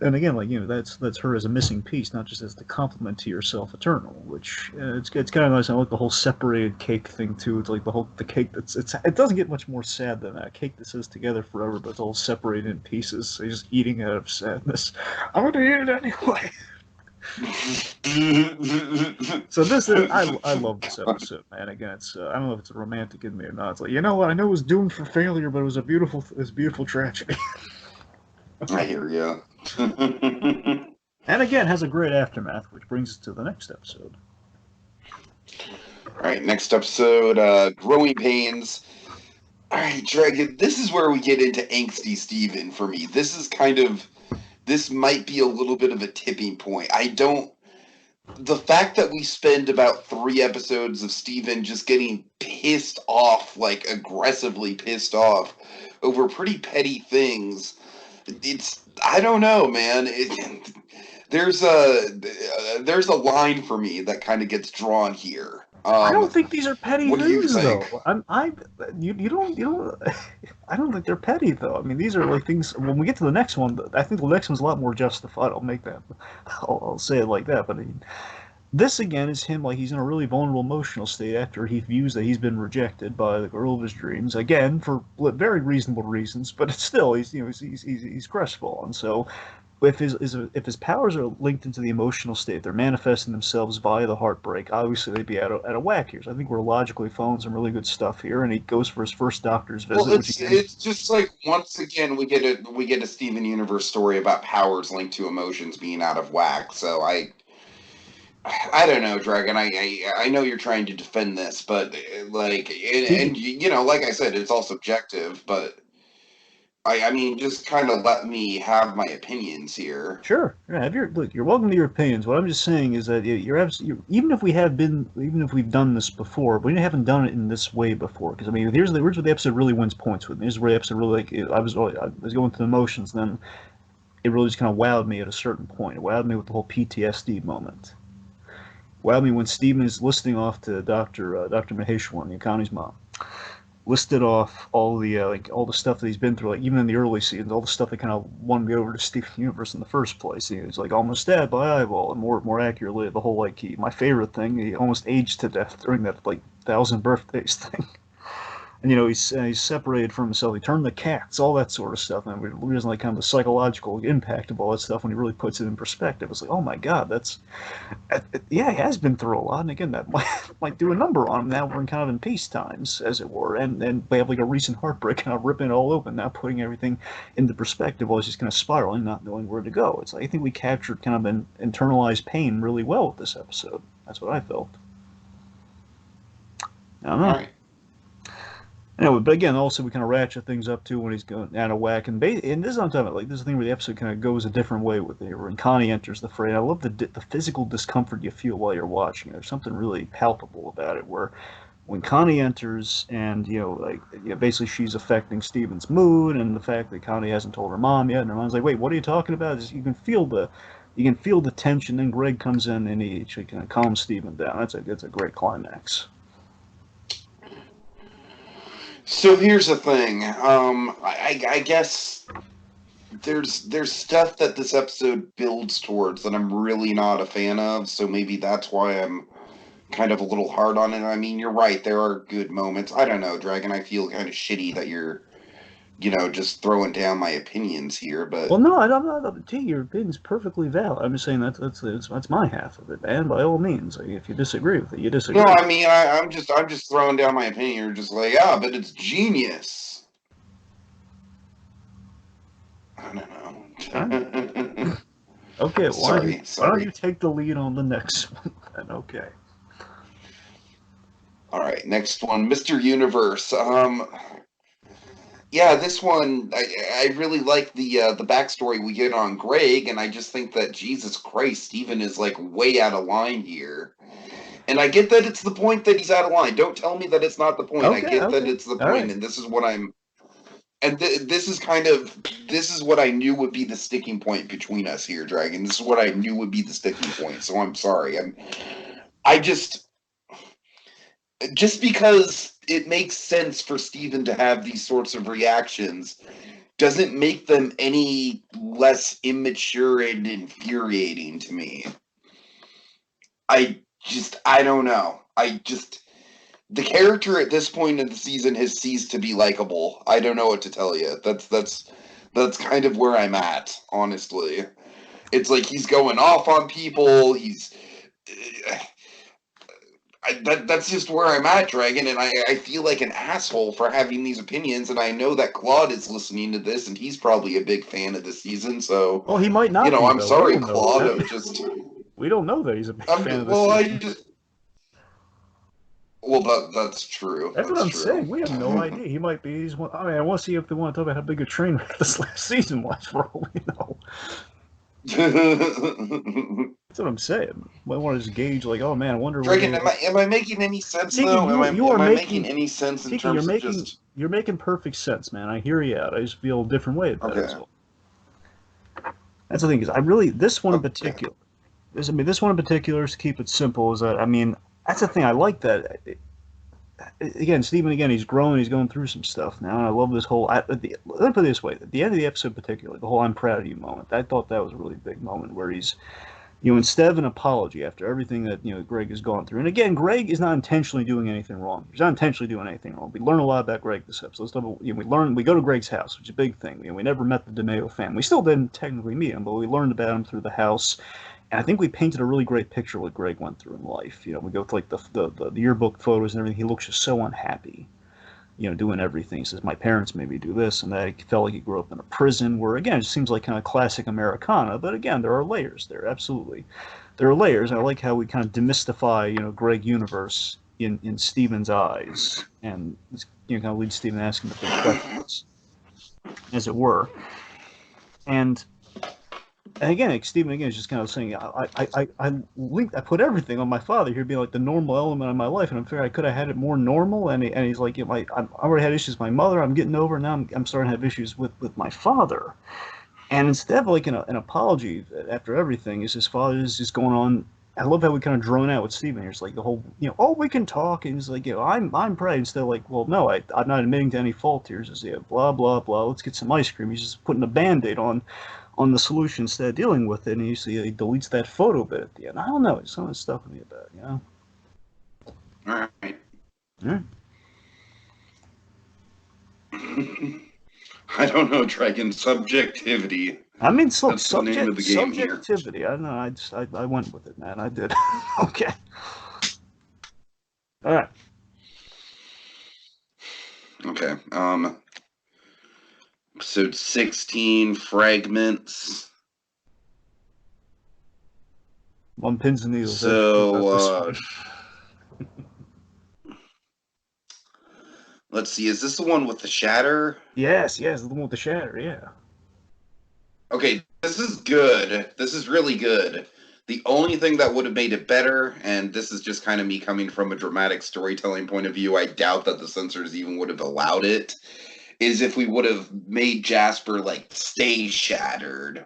And again, that's her as a missing piece, not just as the complement to yourself eternal. Which it's kind of nice. I like the whole separated cake thing too. It's like the cake it doesn't get much more sad than that. Cake that says together forever, but it's all separated in pieces. So you're just eating out of sadness. I'm gonna eat it anyway. So this is I love this episode, man. Again, it's I don't know if it's a romantic in me or not. It's like, you know what? I know it was doomed for failure, but it was a beautiful tragedy. I hear you. And again, has a great aftermath, which brings us to the next episode. All right, next episode, Growing Pains. All right, Dragon, this is where we get into angsty Steven for me. This might be a little bit of a tipping point. The fact that we spend about 3 episodes of Steven just getting pissed off, like aggressively pissed off over pretty petty things, I don't know, man. There's a line for me that kind of gets drawn here. I don't think these are petty What do you things, think? though. You don't. I don't think they're petty, though. I mean, these are like things. When we get to the next one, I think the next one's a lot more justified. I'll make that. I'll say it like that. But I mean, this again is him like he's in a really vulnerable emotional state after he views that he's been rejected by the girl of his dreams again for very reasonable reasons. But it's still he's crestfallen. So if his powers are linked into the emotional state, they're manifesting themselves via the heartbreak. Obviously, they'd be at a whack here. So I think we're logically following some really good stuff here, and he goes for his first doctor's visit. Well, it's just like once again we get a Steven Universe story about powers linked to emotions being out of whack. So I don't know, Dragon. I know you're trying to defend this, but like and you know, like I said, it's all subjective. But I mean, just kind of let me have my opinions here. Sure. Yeah, look. You're welcome to your opinions. What I'm just saying is that even if we've done this before, we haven't done it in this way before. Because I mean, here's where the episode really wins points with me. Here's where the episode really I was going through the motions. Then it really just kind of wowed me at a certain point. It wowed me with the whole PTSD moment. Wowed me when Steven is listing off to Dr. Maheshwaran, Yakani's mom, listed off all the all the stuff that he's been through, like even in the early seasons, all the stuff that kind of won me over to Steven Universe in the first place. He was like almost stabbed by eyeball, and more accurately, the whole my favorite thing, he almost aged to death during that like 1,000 birthdays thing. And he's separated from himself. He turned the cats, all that sort of stuff, and we realize like kind of the psychological impact of all that stuff when he really puts it in perspective. It's like, oh my god, yeah, he has been through a lot, and again, that might do a number on him. Now we're in kind of in peace times, as it were, and we have like a recent heartbreak, kind of ripping it all open, now putting everything into perspective while he's just kind of spiraling, not knowing where to go. It's like I think we captured kind of an internalized pain really well with this episode. That's what I felt. I don't know. All right. Anyway, but again, also we kind of ratchet things up too when he's going out of whack, and this is what I'm talking about. Like this is the thing where the episode kind of goes a different way with it. When Connie enters the fray, I love the physical discomfort you feel while you're watching. There's something really palpable about it. Where when Connie enters, and basically she's affecting Steven's mood, and the fact that Connie hasn't told her mom yet, and her mom's like, "Wait, what are you talking about?" You can feel the tension. Then Greg comes in and he kind of calms Steven down. That's a great climax. So here's the thing. I guess there's stuff that this episode builds towards that I'm really not a fan of. So maybe that's why I'm kind of a little hard on it. I mean, you're right. There are good moments. I don't know, Dragon. I feel kind of shitty that you're, just throwing down my opinions here. But well, no, I'm not. Your opinion's perfectly valid. I'm just saying that's my half of it, man. By all means, like, if you disagree with it, you disagree. No, I mean, I'm just throwing down my opinion. You're just like, but it's genius. I don't know. Okay, Sorry. Why don't you take the lead on the next one? Then? Okay. All right, next one, Mr. Universe. Yeah, this one I really like the backstory we get on Greg, and I just think that Jesus Christ, Steven is like way out of line here. And I get that it's the point that he's out of line. Don't tell me that it's not the point. Okay, I get that it's the point, right. And this is what I'm. And this is what I knew would be the sticking point between us here, Dragon. This is what I knew would be the sticking point. So I'm sorry. I just because it makes sense for Steven to have these sorts of reactions doesn't make them any less immature and infuriating to me. I don't know. The character at this point in the season has ceased to be likable. I don't know what to tell you. That's kind of where I'm at, honestly. It's like he's going off on people. That's just where I'm at, Dragon, and I feel like an asshole for having these opinions, and I know that Claude is listening to this, and he's probably a big fan of the season, so, Well, he might not be, I'm though. sorry, Claude, I'm just... We don't know that he's a big fan of the well, season. That's true. That's what I'm saying. We have no idea. He might be. I want to see if they want to talk about how big a train wreck this last season was, for all we know. That's what I'm saying. I want to just gauge, like, oh man, I wonder. Dragon, am I making any sense Tiki, though? you are making any sense in Tiki, terms of just? You're making perfect sense, man. I hear you out. I just feel a different way about it. So. That's the thing, is I really this one in particular. This one in particular, to keep it simple, is that that's the thing. I like that. Again, Steven, he's growing, he's going through some stuff now, and I love this whole, let me put it this way, at the end of the episode particularly, the whole I'm proud of you moment, I thought that was a really big moment where he's, instead of an apology after everything that, Greg has gone through, and again, Greg is not intentionally doing anything wrong. He's not intentionally doing anything wrong. We learn a lot about Greg this episode. We go to Greg's house, which is a big thing. We never met the DeMeo family. We still didn't technically meet him, but we learned about him through the house. And I think we painted a really great picture of what Greg went through in life. We go to like the yearbook photos and everything. He looks just so unhappy, doing everything. He says, my parents made me do this and that. He felt like he grew up in a prison where, again, it seems like kind of classic Americana. But again, there are layers there, absolutely. There are layers. And I like how we kind of demystify, Greg universe in Steven's eyes. And, kind of leads Steven asking the big questions, as it were. And again, like Steven is just kind of saying, I put everything on my father here being like the normal element of my life, and I'm figuring I could have had it more normal. And he's like, I already had issues with my mother. I'm getting over it. Now I'm starting to have issues with my father. And instead of like an apology after everything, is his father is just going on. I love how we kind of drone out with Steven here. It's like the whole, oh, we can talk. And he's like, I'm proud. Instead of like, well, no, I'm not admitting to any fault here. It's just, blah, blah, blah. Let's get some ice cream. He's just putting a Band-Aid on the solution instead of dealing with it, and you see he deletes that photo bit at the end. I don't know. It's something stuck with me about it, All right. I don't know, Dragon. Subjectivity. That's the name of the game subjectivity. Here. I don't know. I went with it, man. I did. Okay. All right. Okay. Episode 16, Fragments. On pins and needles. So, let's see. Is this the one with the shatter? Yes, the one with the shatter, yeah. Okay, this is good. This is really good. The only thing that would have made it better, and this is just kind of me coming from a dramatic storytelling point of view, I doubt that the censors even would have allowed it, is if we would have made Jasper, like, stay shattered.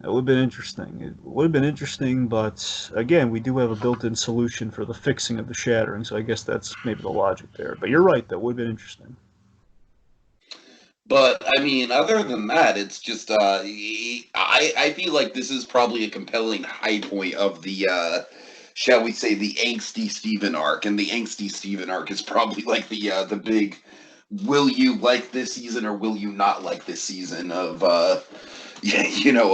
It would have been interesting. It would have been interesting, but again, we do have a built-in solution for the fixing of the shattering, so I guess that's maybe the logic there. But you're right, that would have been interesting. But, other than that, it's just, I feel like this is probably a compelling high point of the, shall we say, the angsty Steven arc. And the angsty Steven arc is probably like the big, will you like this season or will you not like this season of, a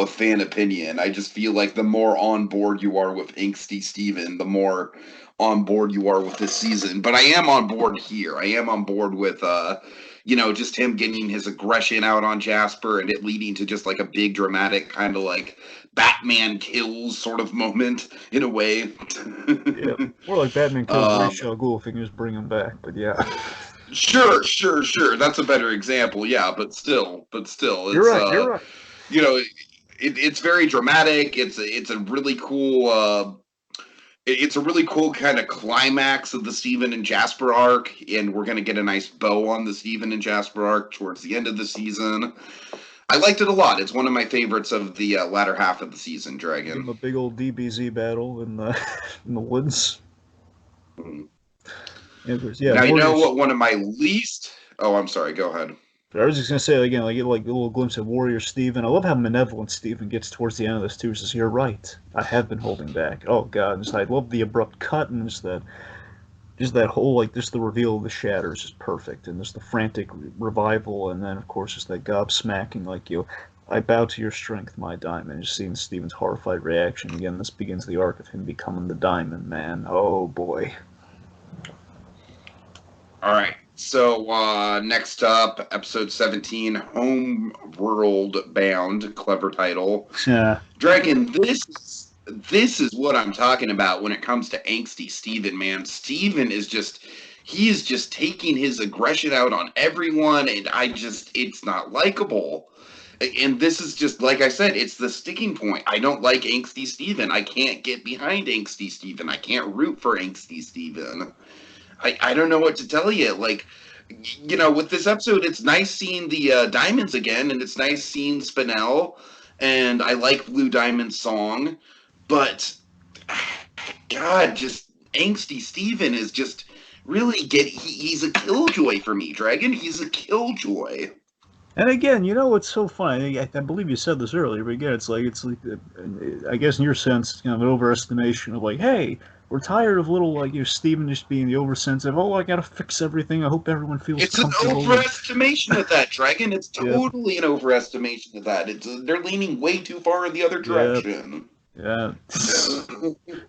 fan opinion. I just feel like the more on board you are with angsty Steven, the more on board you are with this season. But I am on board here. I am on board with, just him getting his aggression out on Jasper and it leading to just like a big dramatic kind of like Batman kills sort of moment in a way. Yeah, more like Batman kills Ra's al Ghul if he can just bring him back, but yeah. Sure. That's a better example, yeah, but still. It's, You're right. It's very dramatic. It's a really cool it's a really cool kind of climax of the Steven and Jasper arc, and we're going to get a nice bow on the Steven and Jasper arc towards the end of the season. I liked it a lot. It's one of my favorites of the latter half of the season, Dragon. A big old DBZ battle in the woods. Yeah, now, you know what one of my least... Oh, I'm sorry. Go ahead. But I was just going to say, again, like, a little glimpse of Warrior Steven. I love how malevolent Steven gets towards the end of this, too. He says, you're right. I have been holding back. Oh, God. I love the abrupt cut and just that whole, like, just the reveal of the shatter is just perfect. And just the frantic revival. And then, of course, just that gobsmacking, like, I bow to your strength, my diamond. Just seeing Steven's horrified reaction again. This begins the arc of him becoming the Diamond Man. Oh boy. All right. So next up, episode 17, Home World Bound, clever title. Yeah. Dragon, this is what I'm talking about when it comes to angsty Steven, man. Steven is just he is just taking his aggression out on everyone, and it's not likable. And this is just like I said, it's the sticking point. I don't like angsty Steven. I can't get behind angsty Steven. I can't root for angsty Steven. I don't know what to tell you. Like, with this episode, it's nice seeing the Diamonds again, and it's nice seeing Spinel, and I like Blue Diamond's song, but God, just angsty Steven is just really he's a killjoy for me, Dragon. He's a killjoy. And again, what's so funny? I believe you said this earlier, but again, it's like I guess in your sense, it's kind of an overestimation of like, hey, we're tired of little Steven just being the oversensitive. Oh, I gotta fix everything. I hope everyone feels comfortable. It's an overestimation of that, Dragon. It's totally an overestimation of that. They're leaning way too far in the other direction. Yeah.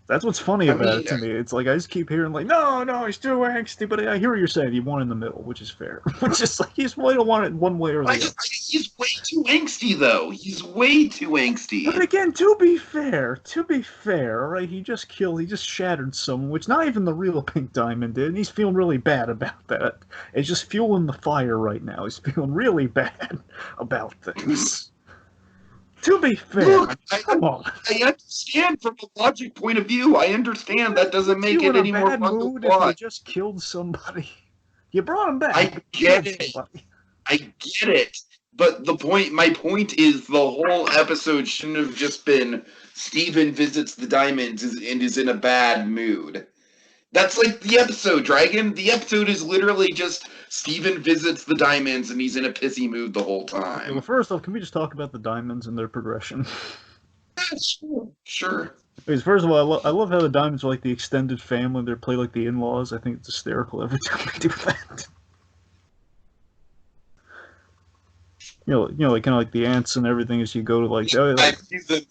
That's what's funny about it to me. It's like I just keep hearing like, no, he's too angsty, but I hear what you're saying. You want in the middle, which is fair. Which is like you don't want it one way or the other. He's way too angsty, though. He's way too angsty. But again, to be fair, all right, he just shattered someone, which not even the real Pink Diamond did, and he's feeling really bad about that. It's just fueling the fire right now. He's feeling really bad about things. To be fair, look, come on. I understand from a logic point of view. I understand that doesn't make it any more fun to watch. If you just killed somebody, you brought him back. I get it. But my point is the whole episode shouldn't have just been Steven visits the Diamonds and is in a bad mood. That's like the episode, Dragon. The episode is literally just Steven visits the Diamonds and he's in a pissy mood the whole time. Okay, well, first off, can we just talk about the Diamonds and their progression? Sure. Because first of all, I love how the Diamonds are like the extended family. They play like the in-laws. I think it's hysterical every time we do that. Like kind of like the ants and everything as you go to like. I see the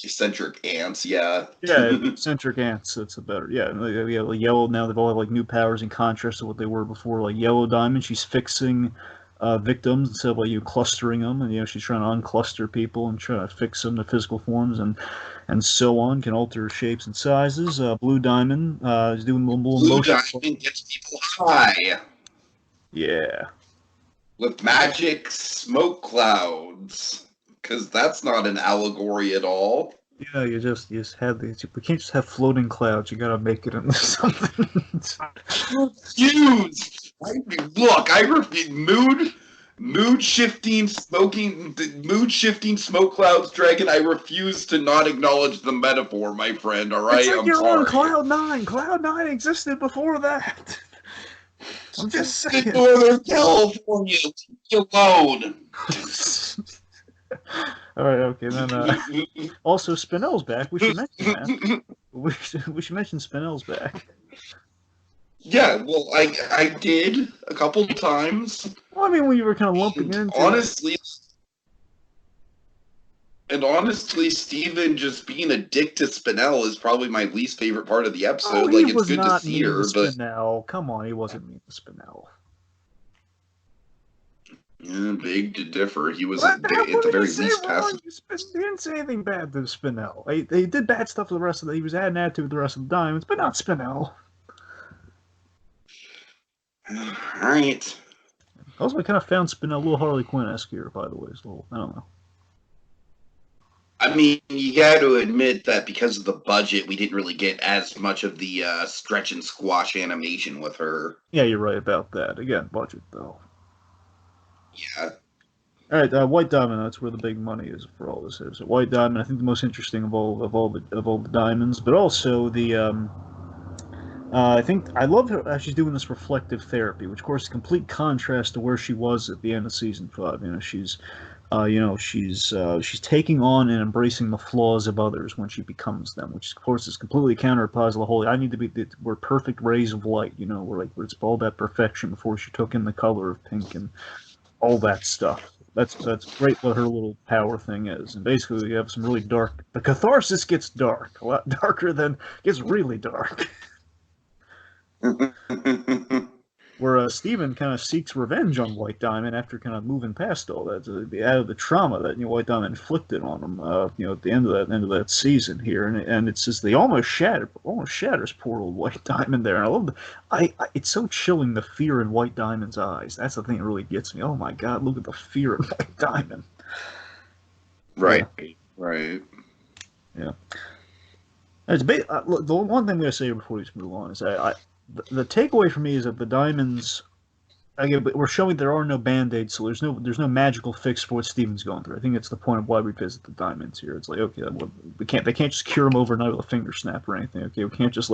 eccentric ants, yeah. Yeah, eccentric ants. That's a better. Yeah, like Yellow now. They've all have like new powers in contrast to what they were before. Like Yellow Diamond, she's fixing victims instead of like clustering them, and she's trying to uncluster people and try to fix them to physical forms and so on. Can alter shapes and sizes. Blue Diamond is doing a little motion. Blue Diamond gets people high. Yeah. With magic smoke clouds, because that's not an allegory at all. Yeah, you just have these. We can't just have floating clouds. You gotta make it into something. Refuse. Look, I refuse. Mood shifting smoke clouds, Dragon. I refuse to not acknowledge the metaphor, my friend. All right, it's like I'm you're sorry. on Cloud 9. Cloud 9 existed before that. I'm just saying. Northern California, leave me alone. All right, okay. Then also Spinel's back. We should mention that. We should mention Spinel's back. Yeah, well, I did a couple times. Well, I mean, when you were kind of lumping into honestly, Steven just being a dick to Spinel is probably my least favorite part of the episode. Oh, like, it's good to see her, but Spinel. Come on, he wasn't mean to Spinel. Yeah, big to differ. He was at the very least passive. He didn't say anything bad to Spinel. He did bad stuff to the rest of he was adding attitude to the rest of the Diamonds, but not Spinel. Alright. Also, I kind of found Spinel a little Harley Quinn-esque here, by the way. So, I don't know. I mean, you got to admit that because of the budget, we didn't really get as much of the stretch and squash animation with her. Yeah, you're right about that. Again, budget, though. Yeah. All right, White Diamond. That's where the big money is for all this. So White Diamond, I think the most interesting of all the diamonds, but also the. I think I love how she's doing this reflective therapy, which of course is a complete contrast to where she was at the end of season 5. She's taking on and embracing the flaws of others when she becomes them, which of course is completely counterposed to the whole. I need to be. We're perfect rays of light, where it's all about perfection before she took in the color of pink and all that stuff. that's great what her little power thing is. And basically, you have some really dark. The catharsis gets dark, a lot darker than gets really dark. Where Steven kind of seeks revenge on White Diamond after kind of moving past all that, out of the trauma that White Diamond inflicted on him, at the end of that season here, and it's just they almost shatters poor old White Diamond there. And I love it's so chilling, the fear in White Diamond's eyes. That's the thing that really gets me. Oh my God, look at the fear in White Diamond. Right, right. Yeah. Look, the one thing I'm going to say before we just move on is the takeaway for me is that the diamonds, again, we're showing there are no band-aids, so there's no magical fix for what Steven's going through. I think that's the point of why we visit the diamonds here. It's like, okay, they can't just cure him overnight with a finger snap or anything. Okay, we can't just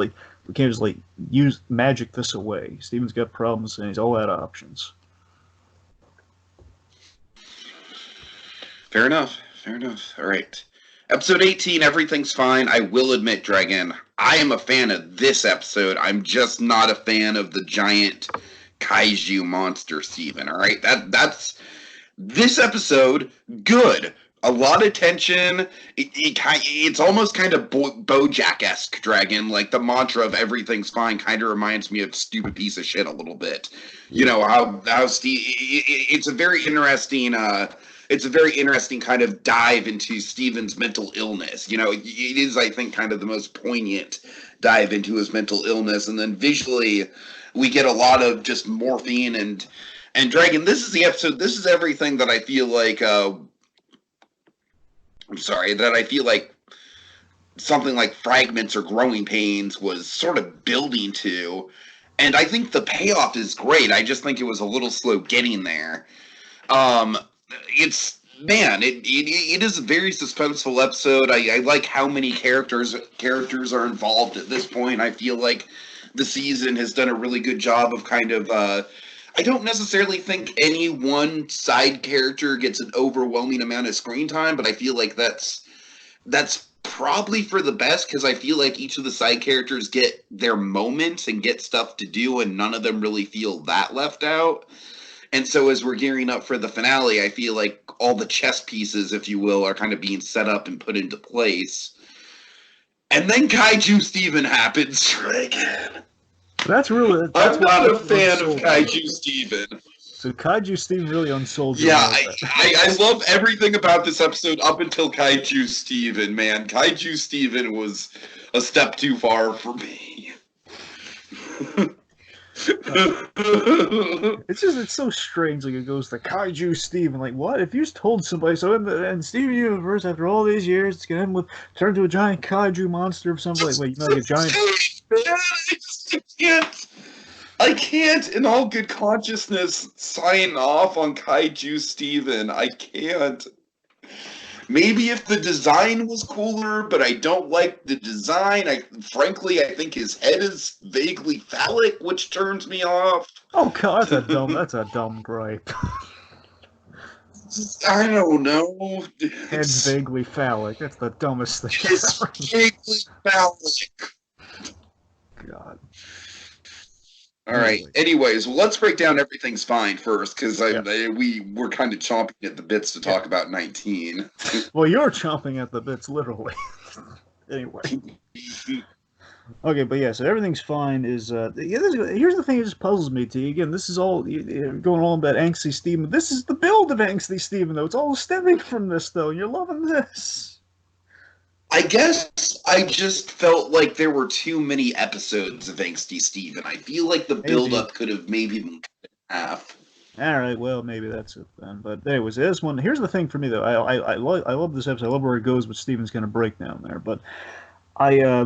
use magic this away. Steven's got problems and he's all out of options. Fair enough. All right. Episode 18, Everything's Fine. I will admit, Dragon, I am a fan of this episode. I'm just not a fan of the giant kaiju monster, Steven. All right? That's this episode, good. A lot of tension. It's almost kind of Bojack-esque, Dragon. Like, the mantra of everything's fine kind of reminds me of Stupid Piece of Shit a little bit. You know, how Steve... It's a very interesting... It's a very interesting kind of dive into Steven's mental illness. You know, it is, I think, kind of the most poignant dive into his mental illness. And then visually, we get a lot of just morphine and Dragon. This is the episode. This is everything that I feel like. That I feel like something like Fragments or Growing Pains was sort of building to. And I think the payoff is great. I just think it was a little slow getting there. It is a very suspenseful episode. I like how many characters are involved at this point. I feel like the season has done a really good job of kind of I don't necessarily think any one side character gets an overwhelming amount of screen time, but I feel like that's probably for the best, because I feel like each of the side characters get their moments and get stuff to do, and none of them really feel that left out. And so as we're gearing up for the finale, I feel like all the chess pieces, if you will, are kind of being set up and put into place. And then Kaiju Steven happens. That's really... I'm not a fan of Kaiju Steven. So Kaiju Steven really unsold you. Yeah, I love everything about this episode up until Kaiju Steven, man. Kaiju Steven was a step too far for me. It's so strange. Like, it goes to Kaiju Steven. Like, what if you just told somebody so in Steven Universe, after all these years, it's gonna end with turn to a giant kaiju monster of some like, wait, like a giant. I can't in all good consciousness sign off on Kaiju Steven. I can't. Maybe if the design was cooler, but I don't like the design. Frankly, I think his head is vaguely phallic, which turns me off. Oh God, that's a dumb gripe. I don't know. Head's vaguely phallic. That's the dumbest thing. It's vaguely phallic. God. All right. Anyways, well, let's break down Everything's Fine first, because we're kind of chomping at the bits to talk about 19. Well, you're chomping at the bits, literally. Anyway. Okay, but yeah, so Everything's Fine is... here's the thing that just puzzles me, T. Again, this is all going on about Angsty Steven. This is the build of Angsty Steven, though. It's all stemming from this, though, and you're loving this. I guess I just felt like there were too many episodes of Angsty Steven. I feel like the build-up could have maybe been cut in half. All right, well, maybe that's it then. But anyways, this one. Here's the thing for me, though. I love this episode. I love where it goes, but Steven's going to break down there. But I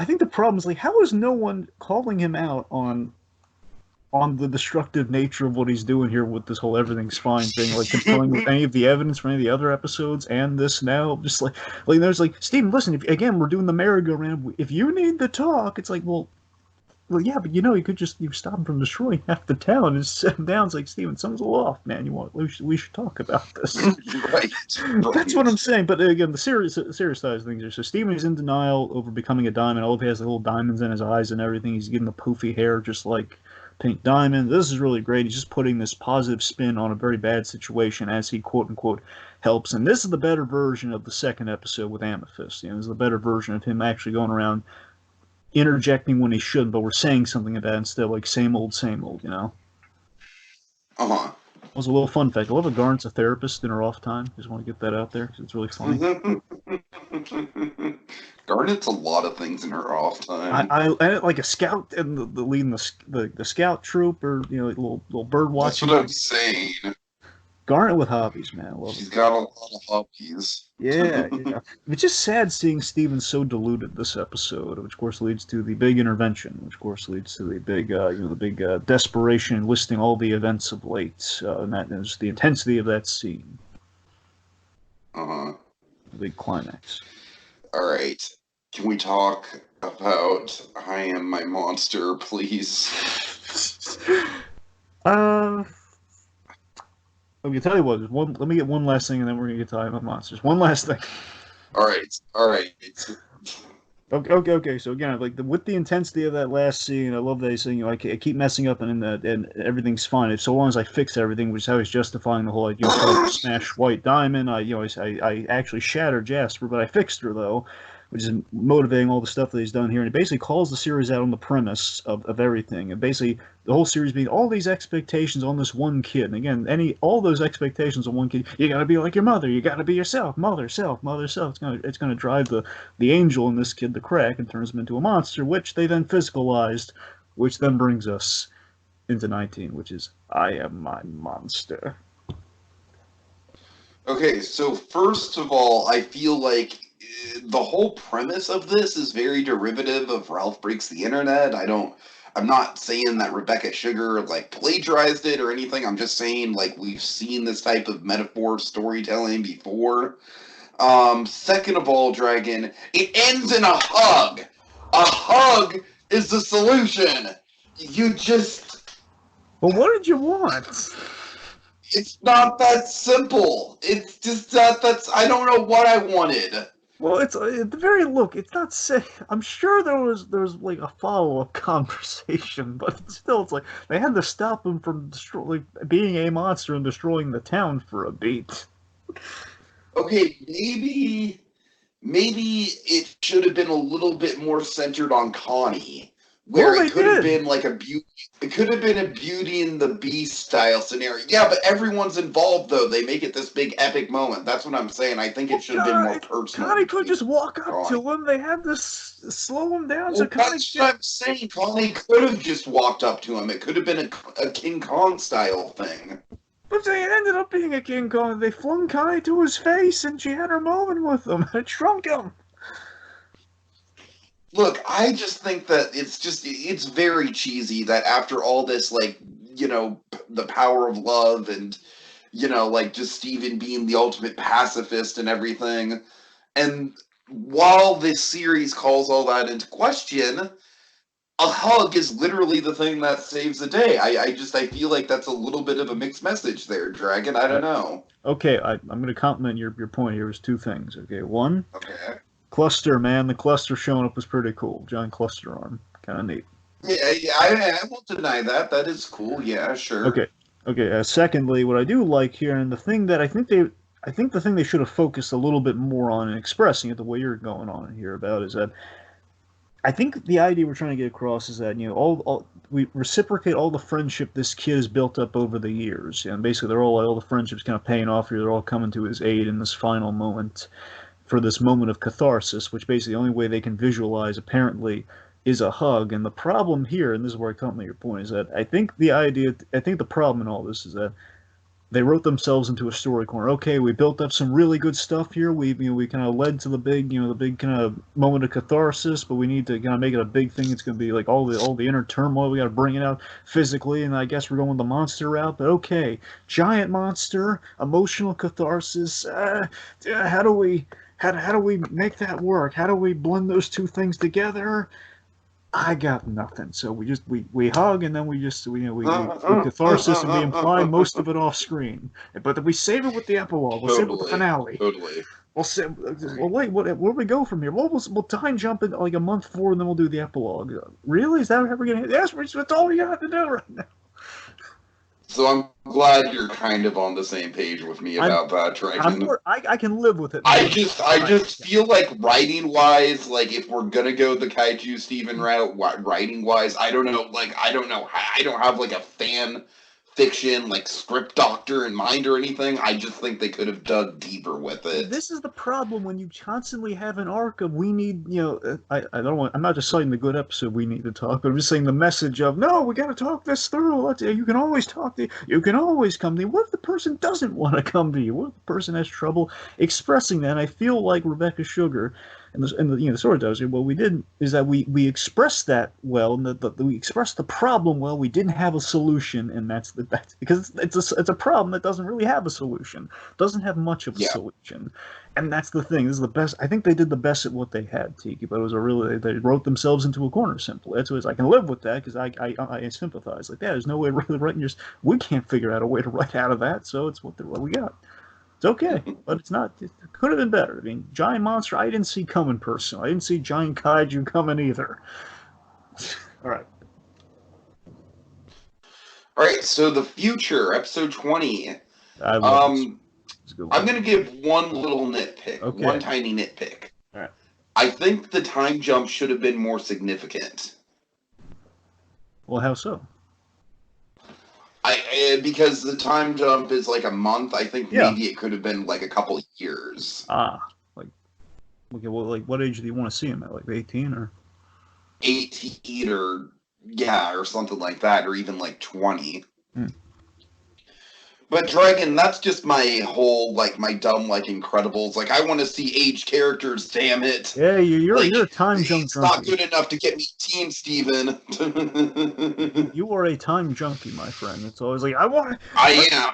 think the problem is, like, how is no one calling him out on the destructive nature of what he's doing here with this whole Everything's Fine thing, like comparing with any of the evidence from any of the other episodes and this now, just like there's like, Steven, listen, again, we're doing the merry-go-round. If you need to talk, it's like, well, yeah, but you could just stop him from destroying half the town and sit him down. It's like, Steven, something's a little off, man. We should talk about this. Right. That's what I'm saying. But again, the serious side of things are, so Steven is in denial over becoming a diamond. All he has the little diamonds in his eyes and everything. He's getting the poofy hair, just like Pink Diamond. This is really great. He's just putting this positive spin on a very bad situation as he quote unquote helps. And this is the better version of the second episode with Amethyst. This is the better version of him actually going around interjecting when he shouldn't, but we're saying something about it instead of like same old, Uh-huh. Was a little fun fact. I love that Garnet's a therapist in her off time. Just want to get that out there because it's really funny. Garnet's a lot of things in her off time. I like a scout and the leading the scout troop, or little bird watching. That's what I'm saying. Garnet with hobbies, man. I love She's it. got a lot of hobbies. Yeah. It's just sad seeing Steven so diluted this episode, which of course leads to the big intervention, which of course leads to the big, desperation listing all the events of late, and that is the intensity of that scene. Uh-huh. The big climax. All right. Can we talk about I Am My Monster, please? Okay, tell you what. Let me get one last thing, and then we're gonna get to I Am My Monsters. One last thing. All right. Okay. So again, with the intensity of that last scene, I love that he's saying, I keep messing up, and everything's fine. If so long as I fix everything, which is how he's justifying the whole idea. Smash White Diamond. I actually shattered Jasper, but I fixed her though, which is motivating all the stuff that he's done here. And it basically calls the series out on the premise of everything. And basically, the whole series being all these expectations on this one kid. And again, all those expectations on one kid. You got to be like your mother. You got to be yourself. Mother, self. It's gonna drive the angel in this kid to crack and turns him into a monster, which they then physicalized, which then brings us into 19, which is I Am My Monster. Okay, so first of all, I feel like the whole premise of this is very derivative of Ralph Breaks the Internet. I'm not saying that Rebecca Sugar plagiarized it or anything. I'm just saying we've seen this type of metaphor storytelling before. Second of all, Dragon, it ends in a hug. A hug is the solution. You just... Well, what did you want? It's not that simple. It's just I don't know what I wanted. Well, it's at the very look. It's not safe. I'm sure there was a follow-up conversation, but still, it's they had to stop him from being a monster and destroying the town for a beat. Okay, maybe it should have been a little bit more centered on Connie, where it could have been a beauty. It could have been a Beauty and the Beast style scenario. Yeah, but everyone's involved, though. They make it this big epic moment. That's what I'm saying. I think it should have been more personal. Connie could just walk up to him. They had to slow him down. So that's what I'm saying. Connie could have just walked up to him. It could have been a King Kong style thing. But they ended up being a King Kong. They flung Connie to his face, and she had her moment with him. It shrunk him. Look, I just think that it's very cheesy that after all this, the power of love and, just Steven being the ultimate pacifist and everything, and while this series calls all that into question, a hug is literally the thing that saves the day. I feel like that's a little bit of a mixed message there, Dragon. I don't know. Okay, I'm going to compliment your point here. There's two things. Okay, one. Okay. Cluster, man. The cluster showing up was pretty cool. Giant cluster arm. Kind of neat. Yeah, I won't deny that. That is cool. Yeah, sure. Okay. Secondly, what I do like here, and the thing that I think the thing they should have focused a little bit more on and expressing it the way you're going on here about is that I think the idea we're trying to get across is that we reciprocate all the friendship this kid has built up over the years, and basically they're all the friendships kind of paying off here. They're all coming to his aid in this final moment. For this moment of catharsis, which basically the only way they can visualize apparently is a hug. And the problem here, and this is where I come to your point, is that I think the problem in all this is that they wrote themselves into a story corner. Okay, we built up some really good stuff here. We kind of led to the big kind of moment of catharsis, but we need to kind of make it a big thing. It's going to be all the inner turmoil. We got to bring it out physically, and I guess we're going the monster route. But okay, giant monster, emotional catharsis. How do we make that work? How do we blend those two things together? I got nothing. So we hug, and then we catharsis, and we imply most of it off screen. But we save it with the epilogue. We'll save it with the finale. Totally. Well, wait, where do we go from here? We'll time jump in like a month forward, and then we'll do the epilogue. Really? Is that how we're gonna? Yes, that's all we got to do right now. So I'm glad you're kind of on the same page with me about that, Dragon. I can live with it. I just feel like writing wise, like if we're gonna go the Kaiju Steven route, writing wise, I don't know. Like I don't know. I don't have like a fan fiction like script doctor in mind or anything. I just think they could have dug deeper with it. This is the problem when you constantly have an arc of we need, I don't want. I'm not just citing the good episode we need to talk, but I'm just saying the message of no, we got to talk this through. You can always talk to, you can always come to. What if the person doesn't want to come to you? What if the person has trouble expressing that? And I feel like Rebecca Sugar. And the story does. What we did is that we expressed that well, and we expressed the problem well. We didn't have a solution, and that's because it's a problem that doesn't really have a solution. Doesn't have much of a solution, and that's the thing. This is the best. I think they did the best at what they had, Tiki. But it was they wrote themselves into a corner. Simply, that's what I can live with that because I sympathize. Like there's no way really writing yours. We can't figure out a way to write out of that, so it's what we got. It's okay, but it's not. It could have been better. I mean, giant monster, I didn't see coming personally. I didn't see giant kaiju coming either. All right. All right. So the future, episode 20. I'm going to give one little nitpick. Okay. One tiny nitpick. All right. I think the time jump should have been more significant. Well, how so? Because the time jump is like a month. I think maybe it could have been like a couple of years. Like, okay, well, like what age do you want to see him at? Like 18 or 18 or or something like that, or even like 20. But Dragon, that's just my whole like my dumb like Incredibles. Like I want to see aged characters. Damn it! Yeah, you're a time jump. It's not good enough to get me Team Steven. You are a time junkie, my friend. It's always like I want. I am.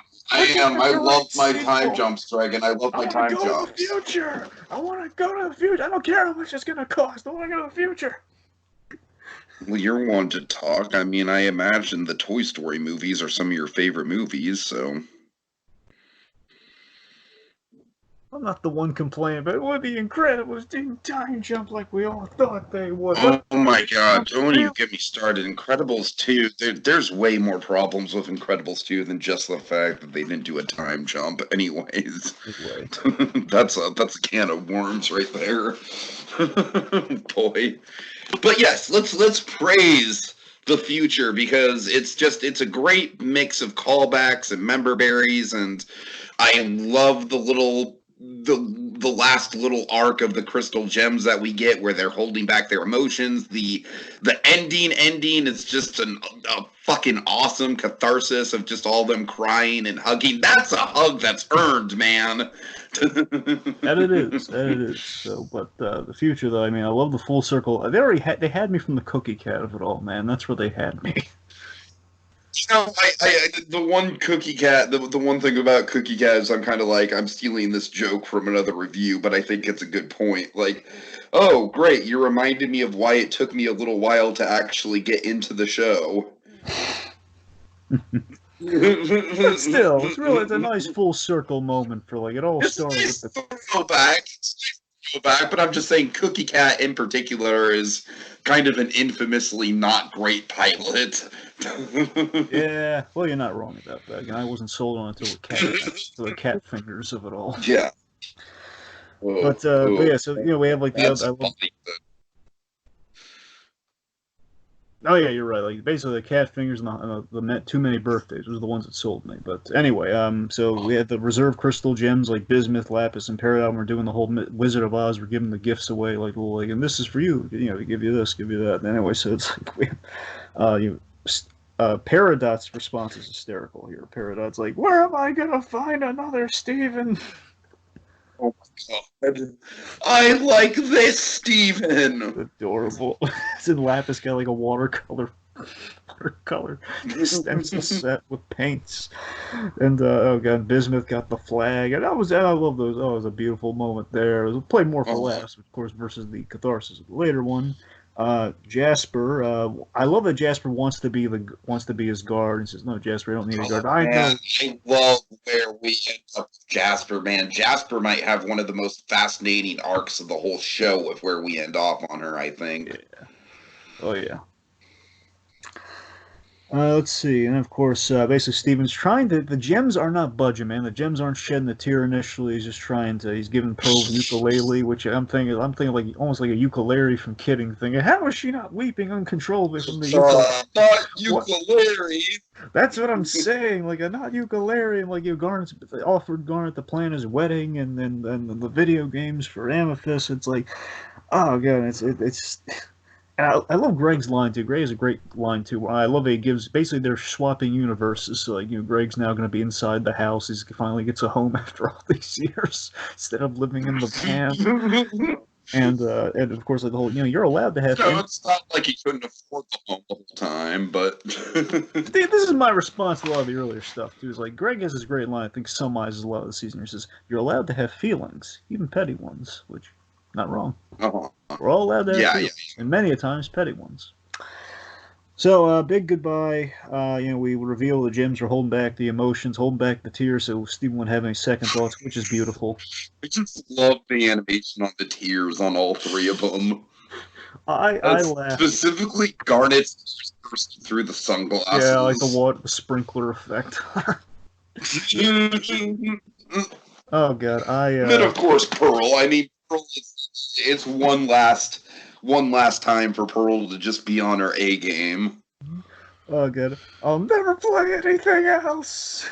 I love my time jumps, Dragon. I love my time jumps. I want to go to the future. I want to go to the future. I don't care how much it's gonna cost. I want to go to the future. Well, you're one to talk. I mean, I imagine the Toy Story movies are some of your favorite movies, so... I'm not the one complaining, but it would be incredible. It didn't time jump like we all thought they would. Oh my god, don't you get me started. Incredibles 2, there's way more problems with Incredibles 2 than just the fact that they didn't do a time jump anyways. That's a can of worms right there. Boy. But yes, let's praise the future because it's a great mix of callbacks and member berries, and I love the last little arc of the crystal gems that we get where they're holding back their emotions. The ending is just a fucking awesome catharsis of just all them crying and hugging. That's a hug that's earned, man. That it is. So, but the future, though, I mean, I love the full circle. They had me from the cookie cat of it all, man. That's where they had me. You know, the one cookie cat, the one thing about cookie cat is I'm kind of like, I'm stealing this joke from another review, but I think it's a good point. Like, oh, great, you reminded me of why it took me a little while to actually get into the show. But still, it's a nice full circle moment for like it all started with the go back, but I'm just saying Cookie Cat in particular is kind of an infamously not great pilot. Yeah, well, you're not wrong about that. And I wasn't sold on it until the cat fingers of it all. Yeah. But yeah, so we have like the other. Oh yeah, you're right. Like basically, the cat fingers and the too many birthdays was the ones that sold me. But anyway, so we had the reserve crystal gems like bismuth, lapis, and peridot. We're doing the whole Wizard of Oz. We're giving the gifts away, like and this is for you. To give you this, give you that. And anyway, so it's like Peridot's response is hysterical here. Peridot's like, "Where am I gonna find another Steven?" Oh my god. I like this, Steven! Adorable. It's in Lapis got like a watercolor stencil set with paints. And oh god, Bismuth got the flag. And I love those. Oh, it was a beautiful moment there. It was played more for laughs, of course, versus the catharsis of the later one. Jasper, I love that Jasper wants to be his guard and says, "No, Jasper, I don't need a guard." Oh I man, know. I love where we end up with Jasper, man. Jasper might have one of the most fascinating arcs of the whole show with where we end off on her, I think. Yeah. Oh yeah. Let's see, and of course, basically, Steven's trying to. The gems are not budging, man. The gems aren't shedding a tear initially. He's just trying to. He's giving Pearl the ukulele, which I'm thinking like almost like a ukulele from Kidding. Thinking, how is she not weeping uncontrollably from the ukulele? Not What? ukulele. That's what I'm saying. Like a not ukulele, and like Garnet offered Garnet to plan his wedding, and then the video games for Amethyst. It's like, oh god, it's. And I love Greg's line too. Greg has a great line too. I love it. He gives basically they're swapping universes. So like Greg's now going to be inside the house. He finally gets a home after all these years instead of living in the van. And of course like the whole you're allowed to have. No, it's not like he couldn't afford the home the whole time, but This is my response to a lot of the earlier stuff too. Is like Greg has this great line. I think summarizes a lot of the season. He says, "You're allowed to have feelings, even petty ones," which not wrong. uh-huh. We're all allowed to have feelings, and many a times petty ones. So, big goodbye. We reveal the gems are holding back the emotions, holding back the tears, so Stephen wouldn't have any second thoughts, which is beautiful. I just love the animation on the tears on all three of them. I laugh. Specifically, Garnet's tears bursting through the sunglasses. Yeah, like the sprinkler effect. Oh god, then of course Pearl. I mean, Pearl. It's one last time for Pearl to just be on her A game. Oh god, I'll never play anything else.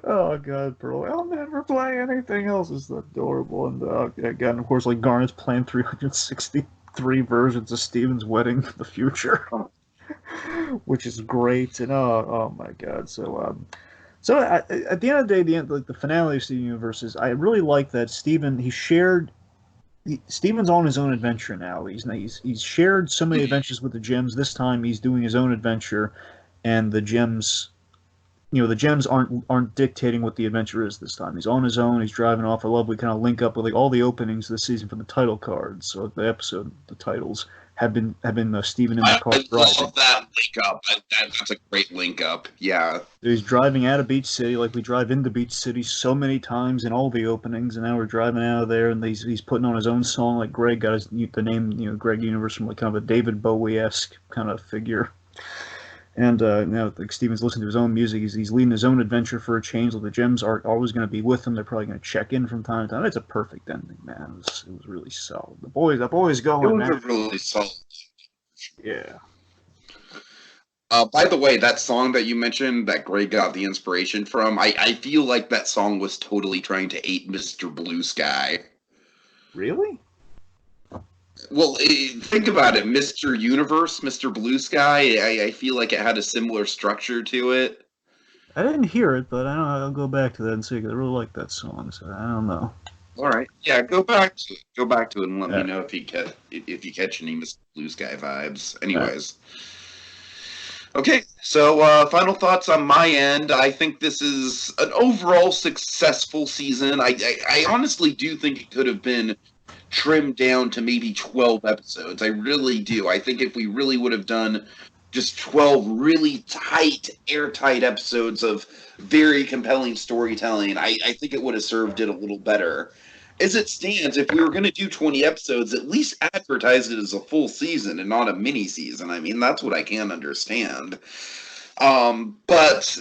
Oh god, Pearl, I'll never play anything else. It's adorable, and again, of course, like Garnet's playing 363 versions of Steven's wedding in the future, which is great. And oh my god, so at the end of the day, the finale of Steven Universe is I really like that Steven's on his own adventure now. He's shared so many adventures with the gems. This time he's doing his own adventure, and the gems aren't dictating what the adventure is this time. He's on his own. He's driving off. I love we kind of link up with like all the openings this season for the title cards. So the titles have been Steven in the car driving. I love that link up. That's a great link up. Yeah. He's driving out of Beach City, like we drive into Beach City so many times in all the openings, and now we're driving out of there, and he's putting on his own song. Like Greg got the name, Greg Universe from like kind of a David Bowie-esque kind of figure. And now like Steven's listening to his own music. He's leading his own adventure for a change. Like the gems are always going to be with him. They're probably going to check in from time to time. It's a perfect ending, man. It was really solid. The boys going, man. It was really solid. Yeah. By the way, that song that you mentioned that Greg got the inspiration from, I feel like that song was totally trying to ape Mr. Blue Sky. Really? Well, think about it. Mr. Universe, Mr. Blue Sky, I feel like it had a similar structure to it. I didn't hear it, but I'll go back to that and see, because I really like that song, so I don't know. All right. Yeah, go back to it. Go back to it and let me know if you catch any Mr. Blue Sky vibes. Anyways. Okay, so final thoughts on my end. I think this is an overall successful season. I honestly do think it could have been trimmed down to maybe 12 episodes. I really do. I think if we really would have done just 12 really tight, airtight episodes of very compelling storytelling, I think it would have served it a little better. As it stands, if we were going to do 20 episodes, at least advertise it as a full season and not a mini season. I mean, that's what I can understand. But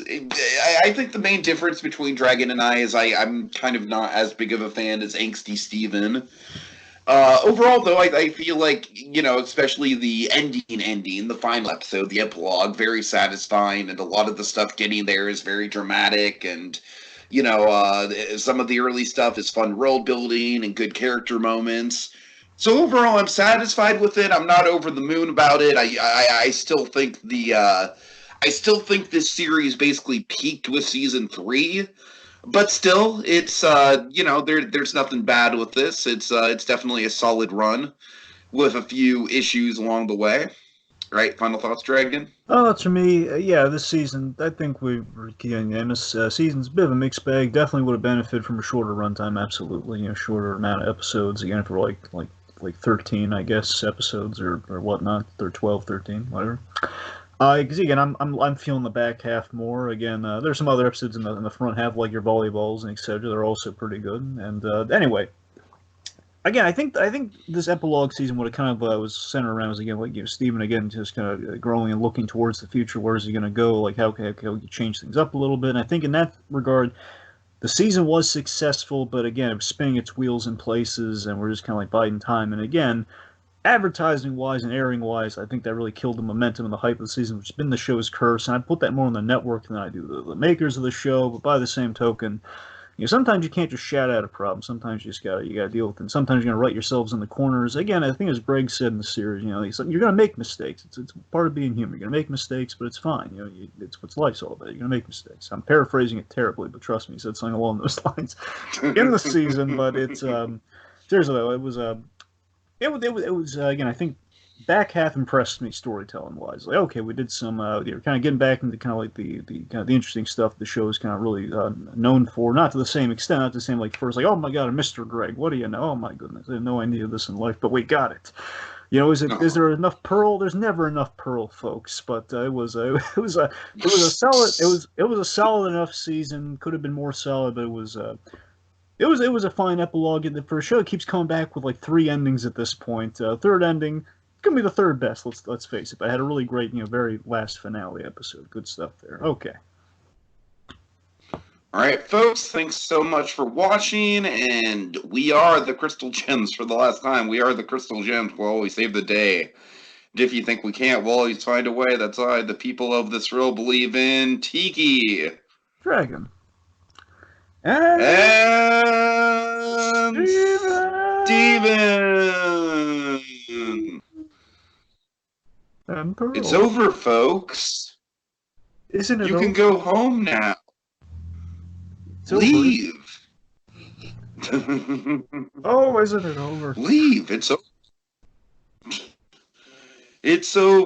I think the main difference between Dragon and I is I'm kind of not as big of a fan as Angsty Steven. Overall, though, I feel like, especially the ending, the final episode, the epilogue, very satisfying, and a lot of the stuff getting there is very dramatic, and some of the early stuff is fun world building and good character moments. So overall, I'm satisfied with it. I'm not over the moon about it. I still think this series basically peaked with season 3, but still, it's there's nothing bad with this. It's definitely a solid run with a few issues along the way. Right, final thoughts, Dragon? Oh, that's for me. Yeah, this season, I think we're getting in. This season's a bit of a mixed bag. Definitely would have benefited from a shorter runtime, absolutely. Shorter amount of episodes. Again, for like like 13, I guess, episodes or whatnot, or 12, 13, whatever. Because again, I'm feeling the back half more. Again, there's some other episodes in the front half, like your volleyballs and etc. They're also pretty good. And anyway, again, I think this epilogue season, what it kind of was centered around was again like Steven again just kind of growing and looking towards the future. Where is he going to go? Like how can we change things up a little bit? And I think in that regard, the season was successful, but again, it was spinning its wheels in places, and we're just kind of like biding time. And again, advertising wise and airing wise, I think that really killed the momentum and the hype of the season, which has been the show's curse. And I put that more on the network than I do the makers of the show. But by the same token, sometimes you can't just shout out a problem. Sometimes you gotta deal with it. And sometimes you're gonna write yourselves in the corners. Again, I think as Greg said in the series, you're gonna make mistakes. It's part of being human. You're gonna make mistakes, but it's fine. It's what life's all about. You're gonna make mistakes. I'm paraphrasing it terribly, but trust me, he said something along those lines in the season. But it's seriously though, it was again. I think back half impressed me storytelling wise. Like, okay, we did some, kind of getting back into kind of like the kind of the interesting stuff the show is kind of really known for. Not to the same extent, not the same like first, like, oh my god, Mr. Greg, what do you know? Oh my goodness, I had no idea this in life, but we got it. Is there enough Pearl? There's never enough Pearl, folks. But it was a solid enough season. Could have been more solid, but it was a fine epilogue. And for a show, it keeps coming back with like 3 endings at this point. Third ending. Gonna be the third best. Let's face it. But I had a really great, very last finale episode. Good stuff there. Okay. All right, folks. Thanks so much for watching, and we are the Crystal Gems for the last time. We are the Crystal Gems. We'll always save the day. And if you think we can't, we'll always find a way. That's why the people of this world believe in Tiki, Dragon, and Steven. It's over, folks. Isn't it? You can go home now. It's Leave. Oh, isn't it over? Leave. It's over. It's over.